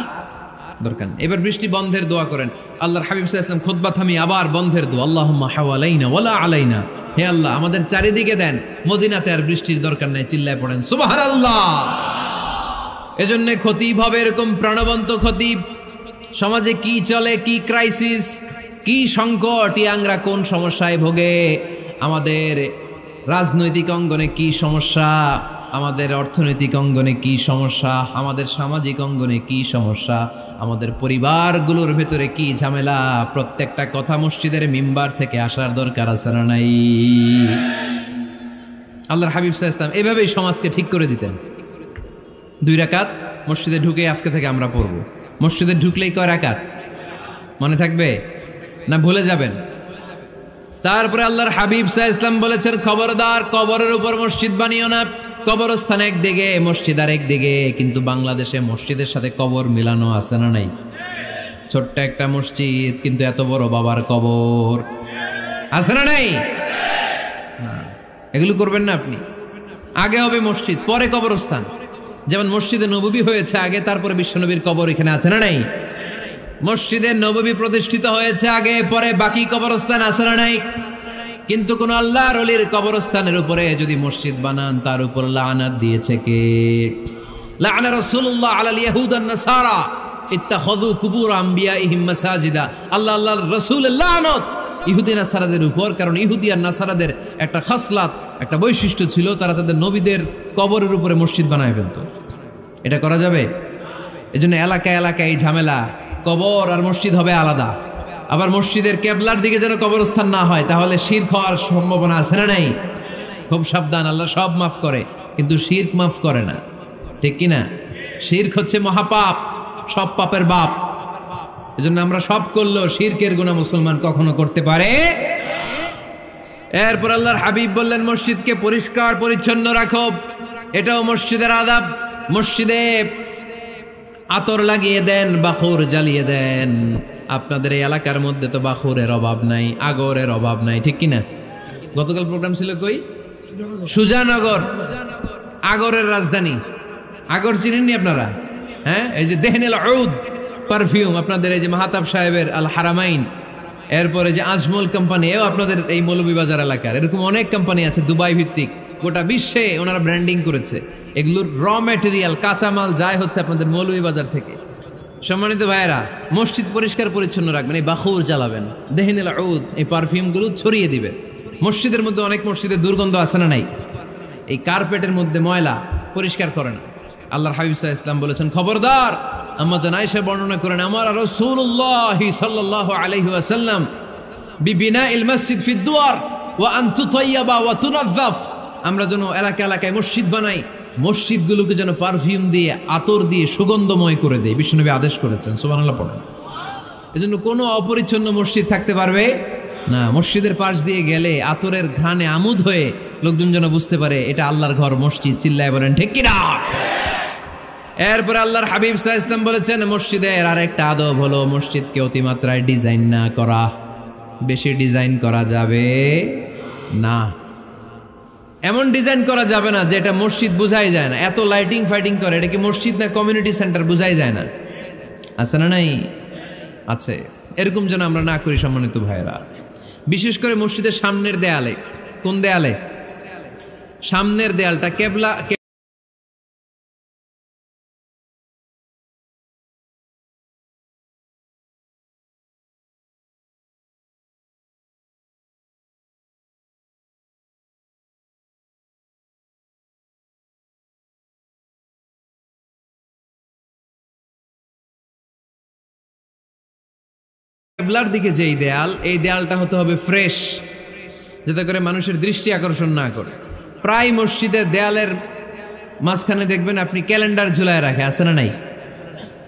দরকার নেই, এবার বৃষ্টি বন্ধের দোয়া করেন। আল্লাহর হাবিব সাল্লাল্লাহু আলাইহি ওয়াসাল্লাম খুতবা থামিয়ে আবার বন্ধের দোয়া, আল্লাহুম্মা হাওয়ালাইনা ওয়ালা আলাইনা, হে আল্লাহ আমাদের চারিদিকে দেন, মদিনাতে আর বৃষ্টির দরকার নাই। চিল্লায় পড়েন সুবহানাল্লাহ। এজন্য খতিব হবে এরকম প্রাণবন্ত খতিব। সমাজে কি চলে, কি ক্রাইসিস, কি সংকট, ইয়াংরা কোন সমস্যায় ভোগে, আমাদের রাজনৈতিক অঙ্গনে কি সমস্যা, আমাদের অর্থনৈতিক অঙ্গনে কি সমস্যা, আমাদের সামাজিক অঙ্গনে কি সমস্যা, আমাদের পরিবারগুলোর ভেতরে কি ঝামেলা, প্রত্যেকটা কথা মসজিদের মিম্বার থেকে আসার দরকার আছে না নাই? আল্লাহর হাবিব সাল্লাল্লাহু আলাইহি ওয়াসাল্লাম এভাবেই সমাজকে ঠিক করে দিতেন। 2 রাকাত মসজিদে ঢুকে আজকে থেকে আমরা পড়ব। মসজিদে ঢুকলেই কয় রাকাত মনে থাকবে না ভুলে যাবেন? তারপরে আল্লাহর হাবিব সাল্লাল্লাহু আলাইহি ওয়াসাল্লাম বলেছেন, খবরদার কবরের উপর মসজিদ বানিও না। কবরস্থান একদিকে, মসজিদ আর একদিকে। কিন্তু বাংলাদেশে মসজিদের সাথে কবর মিলানো আছে না নাই? ছোট্ট একটা মসজিদ, কিন্তু এত বড় বাবার কবর আছে না নাই? এগুলো করবেন না আপনি। আগে হবে মসজিদ, পরে কবরস্থান। যেমন মসজিদে নববী হয়েছে আগে, তারপরে বিশ্বনবীর কবর এখানে আছে না নাই? মসজিদে নববী প্রতিষ্ঠিত হয়েছে আগে, পরে বাকি কবরস্থান আছে না নাই? কিন্তু কোন আল্লাহর ওলির কবরস্থানের উপরে যদি মসজিদ বানান, তার উপর লানাত দিয়েছে কে? লাআনা রাসূলুল্লাহ আলাল ইয়াহুদ ওয়ান নাসারা ইত্তাখাযু কুবুর আমবিয়াইহিম মাসাজিদা। আল্লাহর রাসূলের লানত ইহুদি নাসারাদের উপর, কারণ ইহুদি আর নাসারাদের একটা খাসলাত, একটা বৈশিষ্ট্য ছিল, তারা তাদের নবীদের কবরের উপরে মসজিদ বানায় ফেলতো। এটা করা যাবে? এজন্য এলাকায় এলাকায় এই ঝামেলা, কবর আর মসজিদ হবে আলাদা। আবার মসজিদের কেবলার দিকে যেন কবরস্থান না হয়, তাহলে শিরক হওয়ার সম্ভাবনা আছে না নাই? খুব সাবধান। আল্লাহ সব মাফ করে, কিন্তু শিরক মাফ করে না, ঠিক কিনা? শিরক হচ্ছে মহাপাপ, সব পাপের বাপ। এজন্য আমরা সব করলেও শিরকের গুনাহ মুসলমান কখনো করতে পারে। এরপর আল্লাহর হাবিব বললেন, মসজিদকে পরিষ্কার পরিচ্ছন্ন রাখো, এটাও মসজিদের আদাব। মসজিদে আতর লাগিয়ে দেন, বাখুর জ্বালিয়ে দেন। আপনাদের এই এলাকার মধ্যে তো বাখুরের অভাব নাই, আগরের অভাব নাই, ঠিক কিনা? গতকাল প্রোগ্রাম ছিল কই? সুজানগর, আগরের রাজধানী। আগর চিনেননি আপনারা? হ্যাঁ, এই যে দেহনেল উদ পারফিউম, আপনাদের এই যে মাহাতাব সাহেবের আল হারামাইন, এরপরে যে আজমল কোম্পানি, এও আপনাদের এই মৌলভীবাজার এলাকার। এরকম অনেক কোম্পানি আছে দুবাই ভিত্তিক, গোটা বিশ্বে ওনারা ব্র্যান্ডিং করেছে। এগুলোর র ম্যাটেরিয়াল, কাঁচামাল যায় হচ্ছে আপনাদের মৌলভীবাজার থেকে। সম্মানিত ভাইয়েরা, মসজিদ পরিষ্কার পরিচ্ছন্ন রাখবেন, এই বাখুর জ্বালাবেন, দেহিনুল উদ এই পারফিউমগুলো ছড়িয়ে দিবেন। মসজিদের মধ্যে অনেক মসজিদে দুর্গন্ধ আছে না নাই? এই কার্পেটের মধ্যে ময়লা পরিষ্কার করেন। আল্লাহর হাবিব সাল্লাল্লাহু আলাইহি ওয়াসাল্লাম বলেছেন, খবরদার, আম্মা জান আয়েশা বর্ণনা করেন, আমার রাসূলুল্লাহ সাল্লাল্লাহু আলাইহি ওয়াসাল্লাম বিবিনাইল মসজিদ ফি দুয়ার ওয়া আন তুতাইয়াবা ওয়া তুনাযাফ, আমরা যেন এলাকায় মসজিদ বানাই, মসজিদগুলোকে যেন পারফিউম দিয়ে, আতর দিয়ে সুগন্ধময় করে দেয়, বিশ্বনবী আদেশ করেছেন। সুবহানাল্লাহ পড়েন। এজন্য কোনো অপরিচ্ছন্ন মসজিদ থাকতে পারবে না। মসজিদের পাশ দিয়ে গেলে আতরের ঘ্রাণে আমোদ হয়ে লোকজন যেন বুঝতে পারে এটা আল্লাহর ঘর, মসজিদ। চিল্লায় বলেন ঠিক কিনা? এরপরে আল্লাহর হাবিব সাল্লাল্লাহু আলাইহি ওয়াসাল্লাম বলেছেন, মসজিদের আরেকটা আদব হলো মসজিদকে অতিমাত্রায় ডিজাইন না করা। বেশি ডিজাইন করা যাবে না। এমন ডিজাইন করা যাবে না যে এটা মসজিদ বোঝাই যায় না। এত লাইটিং ফাইটিং করে, এটা কি মসজিদ না কমিউনিটি সেন্টার বোঝাই যায় না? আছে না নাই? আছে। এরকম যেন আমরা না করি সম্মানিত ভাইয়েরা। বিশেষ করে মসজিদের সামনের দেয়ালে। কোন দেয়ালে? সামনের দেয়ালটা কেবলা কেবলার দিকে যেই দেয়াল, এই দেয়ালটা হতে হবে ফ্রেশ, যাতে করে মানুষের দৃষ্টি আকর্ষণ না করে। প্রায় মসজিদের দেয়ালের মাঝখানে দেখবেন আপনি ক্যালেন্ডার ঝুলায় রাখে, আছে না নাই?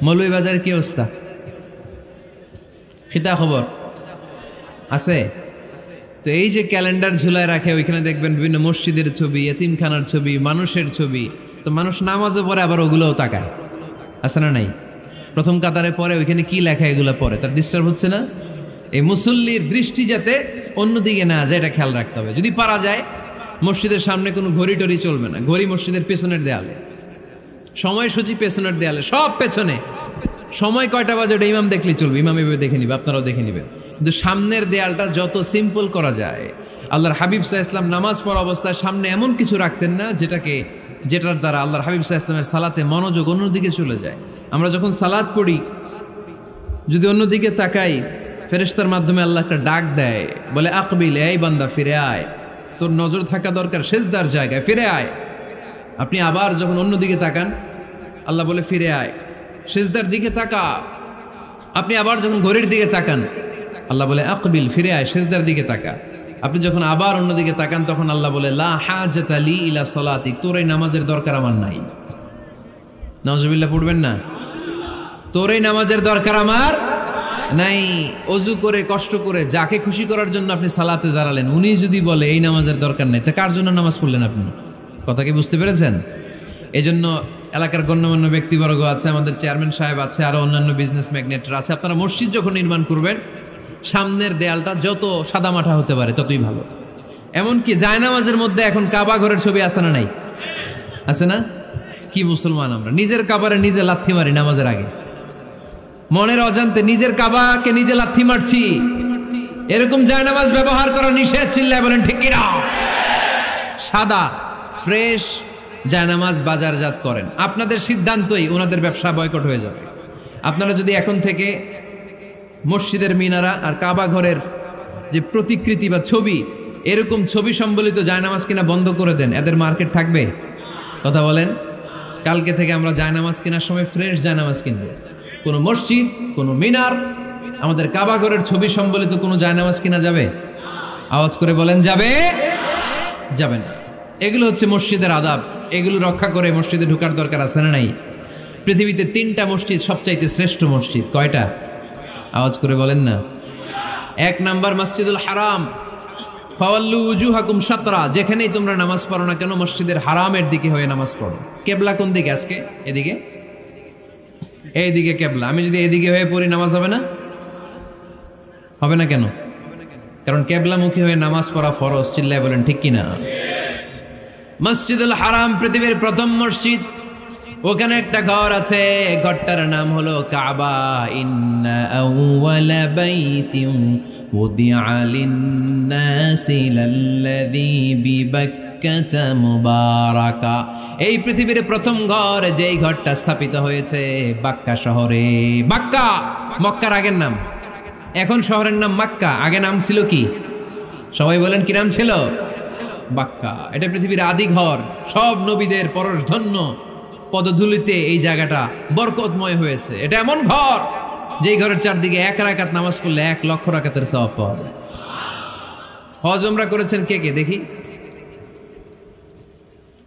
মৌলভীবাজারের কি অবস্থা? খিতা খবর আছে? তো এই যে ক্যালেন্ডার ঝুলায় রাখে, ওইখানে দেখবেন বিভিন্ন মসজিদের ছবি, এতিমখানার ছবি, মানুষের ছবি। তো মানুষ নামাজও পড়ে, আবার ওগুলোও তাকায়, আছে না নাই? প্রথম কাতারে পরে ওইখানে কি লেখা এগুলো পরে, তার ডিস্টার্ব হচ্ছে না? এই মুসল্লির দৃষ্টি যাতে অন্যদিকে না যায়, এটা খেয়াল রাখতে হবে। যদি পারা যায় মসজিদের সামনে কোনো ঘড়ি টড়ি চলবে না। ঘড়ি মসজিদের পেছনের দেয়ালে, সময়সূচি পেছনের দেয়ালে, সব পেছনে। সময় কয়টা বাজে ওটা ইমাম দেখলেই চলবে, ইমাম এভাবে দেখে নিবে, আপনারাও দেখে নিবেন। কিন্তু সামনের দেয়ালটা যত সিম্পল করা যায়। আল্লাহর হাবিব সাল্লাল্লাহু আলাইহি ওয়াসাল্লাম নামাজ পড়া অবস্থায় সামনে এমন কিছু রাখতেন না যেটার দ্বারা আল্লাহর হাবিব সাল্লাল্লাহু আলাইহি ওয়াসাল্লামের সালাতে মনোযোগ অন্যদিকে চলে যায়। আমরা যখন সালাত পড়ি, যদি অন্যদিকে তাকাই, ফেরেশতার মাধ্যমে আল্লাহ একটা ডাক দেয়, বলে আকবিল, এই বান্দা ফিরে আয়, তোর নজর থাকা দরকার সিজদার জায়গায়, ফিরে আয়। আপনি আবার যখন অন্যদিকে তাকান, আল্লাহ বলে ফিরে আয়, সিজদার দিকে তাকা। আপনি আবার যখন ঘড়ির দিকে তাকান, আল্লাহ বলে আকবিল, ফিরে আয়, সিজদার দিকে তাকা। আপনি যখন আবার অন্যদিকে তাকান, তখন আল্লাহ বলে লা হাজাতা লি ইলা সালাতিক, তোর এই নামাজের দরকার আমার নাই। নাউজুবিল্লাহ পড়বেন না? তোর এই নামাজের দরকার আমার নাই। অজু করে কষ্ট করে যাকে খুশি করার জন্য আপনি সালাতে দাঁড়ালেন, উনি যদি বলে এই নামাজের দরকার নেই, তা কার জন্য নামাজ পড়লেন আপনি? কথা কি বুঝতে পেরেছেন? এই জন্য এলাকার গণ্যমান্য ব্যক্তিবর্গ আছে, আমাদের চেয়ারম্যান সাহেব আছে, আরো অন্যান্য বিজনেস ম্যাগনেটরা আছে। আপনারা মসজিদ যখন নির্মাণ করবেন, সামনের দেয়ালটা যত সাদামাটা হতে পারে ততই ভালো। এমনকি জায়নামাজের মধ্যে এখন কাবা ঘরের ছবি আছে না নাই? আছে না? কি মুসলমান আমরা, নিজের কাবারে নিজে লাথি মারি নামাজের আগে, মনের অজান্তে নিজের কাবাকে নিজে লাথি মারছি। এরকম জায়নামাজ ব্যবহার করা নিষেধ। চিল্লায় বলেন ঠিক কিনা? সাদা ফ্রেশ জায়নামাজ বাজারজাত করেন, আপনাদের সিদ্ধান্তই ওনাদের ব্যবসা বয়কট হয়ে যাবে। আপনারা যদি এখন থেকে মসজিদের মিনারা আর কাবা ঘরের যে প্রতিকৃতি বা ছবি, এরকম ছবি সম্বলিত জায়নামাজ কিনা বন্ধ করে দেন, এদের মার্কেট থাকবে? কথা বলেন। কালকে থেকে আমরা জায়নামাজ কেনার সময় ফ্রেশ জায়নামাজ কিনবো। কোনো মসজিদ, কোনো মিনার, আমাদের কাবা ঘরের ছবি সম্বলিত কোনো জায়নামাজ কিনা যাবে? আওয়াজ করে বলেন, যাবে? যাবে না। এগুলো হচ্ছে মসজিদের আদাব। এগুলো রক্ষা করে মসজিদে ঢোকার দরকার আছে না নাই? পৃথিবীতে 3টা মসজিদ সবচাইতে শ্রেষ্ঠ মসজিদ। কয়টা? আওয়াজ করে বলেন না। 1 নাম্বার মসজিদুল হারাম, ফাওয়াল্লু উজুহাকুম শাতরা, যেখানেই তোমরা নামাজ পড়ো না কেন মসজিদের হারামের দিকে হয়ে নামাজ পড়ো। কেবলা কোন দিকে আজকে? এদিকে, এইদিকে কেবলা। আমি যদি এদিকে হয়ে পড়ি নামাজ হবে না? হবে না কেন? কারণ কেবলামুখী হয়ে নামাজ পড়া ফরজ। চিল্লায় বলেন ঠিক কিনা? মসজিদুল হারাম পৃথিবীর প্রথম মসজিদ। ওখানে একটা ঘর আছে, ঘরটার নাম হলো কাবা। ইন্না আউওয়ালা বাইতিন উদিআ লিন-নাসি লাল্লাযী বিবাক্কাতা মুবারাকা। এই পৃথিবীর প্রথম ঘর যেই ঘরটা স্থাপিত হয়েছে বাক্কা শহরে। বাক্কা মক্কার আগের নাম, এখন শহরের নাম মাক্কা। আগে নাম ছিল কি? সবাই বলেন কি নাম ছিল? বাক্কা। এটা পৃথিবীর আদি ঘর। সব নবীদের পরশধন্য পদধূলিতে এই জায়গাটা বরকতময় হয়েছে। এটা এমন ঘর যেই ঘরের চারদিকে 1 রাকাত নামাজ পড়লে 1 লক্ষ রাকাতের সওয়াব পাওয়া যায়। হজ উমরা করেছেন কে কে দেখি?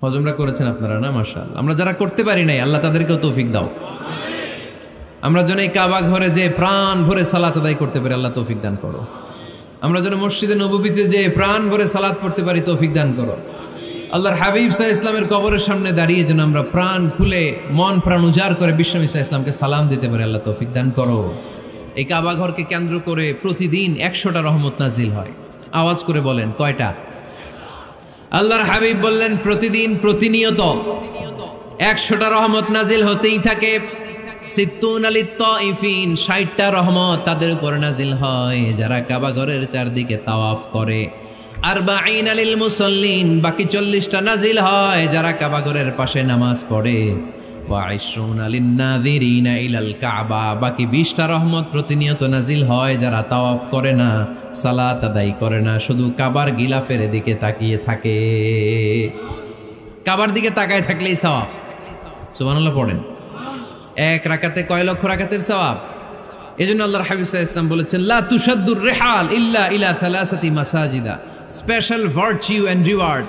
হজ উমরা করেছেন আপনারা না? মাশাআল্লাহ। আমরা যারা করতে পারি নাই, আল্লাহ তাদেরকেও তৌফিক দাও। আমরা যেন এই কাবা ঘরে যে প্রাণ ভরে সালাত আদায় করতে পারি, আল্লাহ তৌফিক দান করো। আমরা যেন মসজিদে নববীতে যে প্রাণ ভরে সালাত পড়তে পারি, তৌফিক দান করো। আল্লাহর হাবিব সাল্লাল্লাহু আলাইহি ইসলামের কবরের সামনে দাঁড়িয়ে যেন আমরা প্রাণ খুলে মন প্রাণ উজাড় করে বিশ্বনবী সাল্লাল্লাহু আলাইহি ইসলামকে সালাম দিতে পারি, আল্লাহ তৌফিক দান করো। এই কাবা ঘরকে কেন্দ্র করে প্রতিদিন 100টা রহমত নাজিল হয়। আওয়াজ করে বলেন কয়টা? আল্লাহর হাবিব বললেন প্রতিদিন প্রতিনিয়ত 100টা রহমত নাজিল হতেই থাকে। 60টা রহমত তাদের উপর নাজিল হয় যারা কাবা ঘরের চারদিকে তাওয়াফ করে। 40 লিল মুসাল্লিন, বাকি 40টা নাজিল হয় যারা কাবা ঘরের পাশে নামাজ পড়ে। 20 লিন নাযিরিনা ইলাল কাবা, বাকি 20টা রহমত প্রতিনিয়ত নাজিল হয় যারা তাওয়াফ করে না, সালাত আদায় করে না, শুধু কাবার গিলাফের দিকে তাকিয়ে থাকে। কাবার দিকে তাকায় থাকলেই সওয়াব। সুবহানাল্লাহ পড়েন। 1 রাকাতে কয় লক্ষ রাকাতের সওয়াব। এজন্য আল্লাহর হাবিব সাল্লাল্লাহু আলাইহি ওয়াসাল্লাম বলেছেন, লা তুশাদ্দুর রিহাল ইল্লা ইলা সালাসাতি মাসাজিদা। স্পেশাল ভার্চু এন্ড রিওয়ার্ড,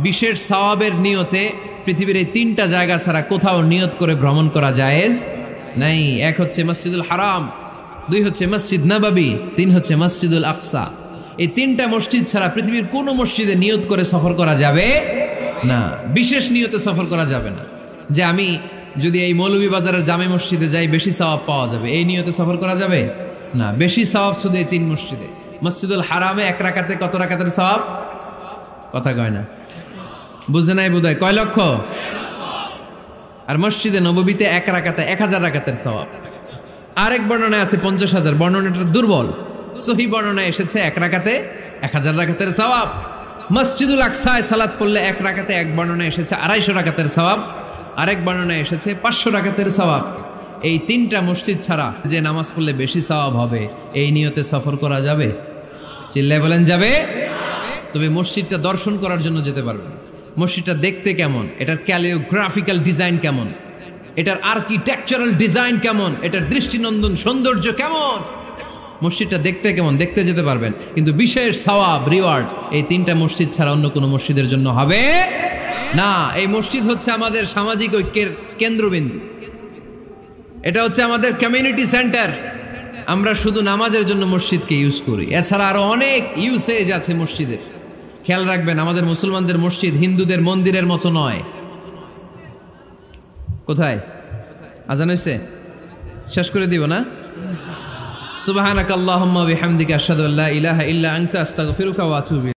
বিশেষ সওয়াবের নিয়তে পৃথিবীর এই 3টা জায়গা ছাড়া কোথাও নিয়ত করে ভ্রমণ করা জায়েজ নাই। 1 হচ্ছে মসজিদুল হারাম, 2 হচ্ছে মসজিদ নববী, 3 হচ্ছে মসজিদুল আকসা। এই 3টা মসজিদ ছাড়া পৃথিবীর কোনো মসজিদে নিয়ত করে সফর করা যাবে না। বিশেষ নিয়তে সফর করা যাবে না, যে আমি যদি এই মৌলভীবাজারের জামে মসজিদে যাই বেশি সওয়াব পাওয়া যাবে, এই নিয়তে সফর করা যাবে না। বেশি সওয়াব শুধু এই 3 মসজিদে। মসজিদুল হারামে 1 রাকাতে কত রাকাতের সওয়াব? কথা কয় না, বুঝে নাই বোধহয়। কয় লক্ষ? আর মসজিদে নববীতে 1 রাকাতে 1000 রাকাতের সওয়াব। আরেক বর্ণনায় আছে 50,000, বর্ণনাটা দুর্বল। সহিহ বর্ণনায় এসেছে 1 রাকাতে 1000 রাকাতের সওয়াব। মসজিদুল আকসায় সালাত পড়লে 1 রাকাতে, এক বর্ণনায় এসেছে 250 রাকাতের সওয়াব, আরেক বর্ণনায় এসেছে 500 রাকাতের সওয়াব। এই 3টা মসজিদ ছাড়া যে নামাজ পড়লে বেশি সওয়াব হবে, এই নিয়তে সফর করা যাবে? চিল্লায় বলেন যাবে। তবে মসজিদটা দর্শন করার জন্য যেতে পারবেন। মসজিদটা দেখতে কেমন, এটার ক্যালিওগ্রাফিক্যাল ডিজাইন কেমন, এটার আর্কিটেকচারাল ডিজাইন কেমন, এটার দৃষ্টিনন্দন সৌন্দর্য কেমন, মসজিদটা দেখতে কেমন, দেখতে যেতে পারবেন। কিন্তু বিশেষ সওয়াব রিওয়ার্ড এই 3টা মসজিদ ছাড়া অন্য কোনো মসজিদের জন্য হবে না। এই মসজিদ হচ্ছে আমাদের সামাজিক ঐক্যের কেন্দ্রবিন্দু। এটা হচ্ছে আমাদের কমিউনিটি সেন্টার। আমরা শুধু নামাজের জন্য মসজিদকে ইউজ করি, এছাড়া আরো অনেক ইউসেজ আছে মসজিদের। খেয়াল রাখবেন, আমাদের মুসলমানদের মসজিদ হিন্দুদের মন্দিরের মতো নয়। কোথায় আজান হইছে? শেষ করে দিব না? সুবহানাকাল্লাহুম্মা ওয়া বিহামদিকা আশহাদু আল্লা ইলাহা ইল্লা আনতা আস্তাগফিরুকা ওয়া আতুবু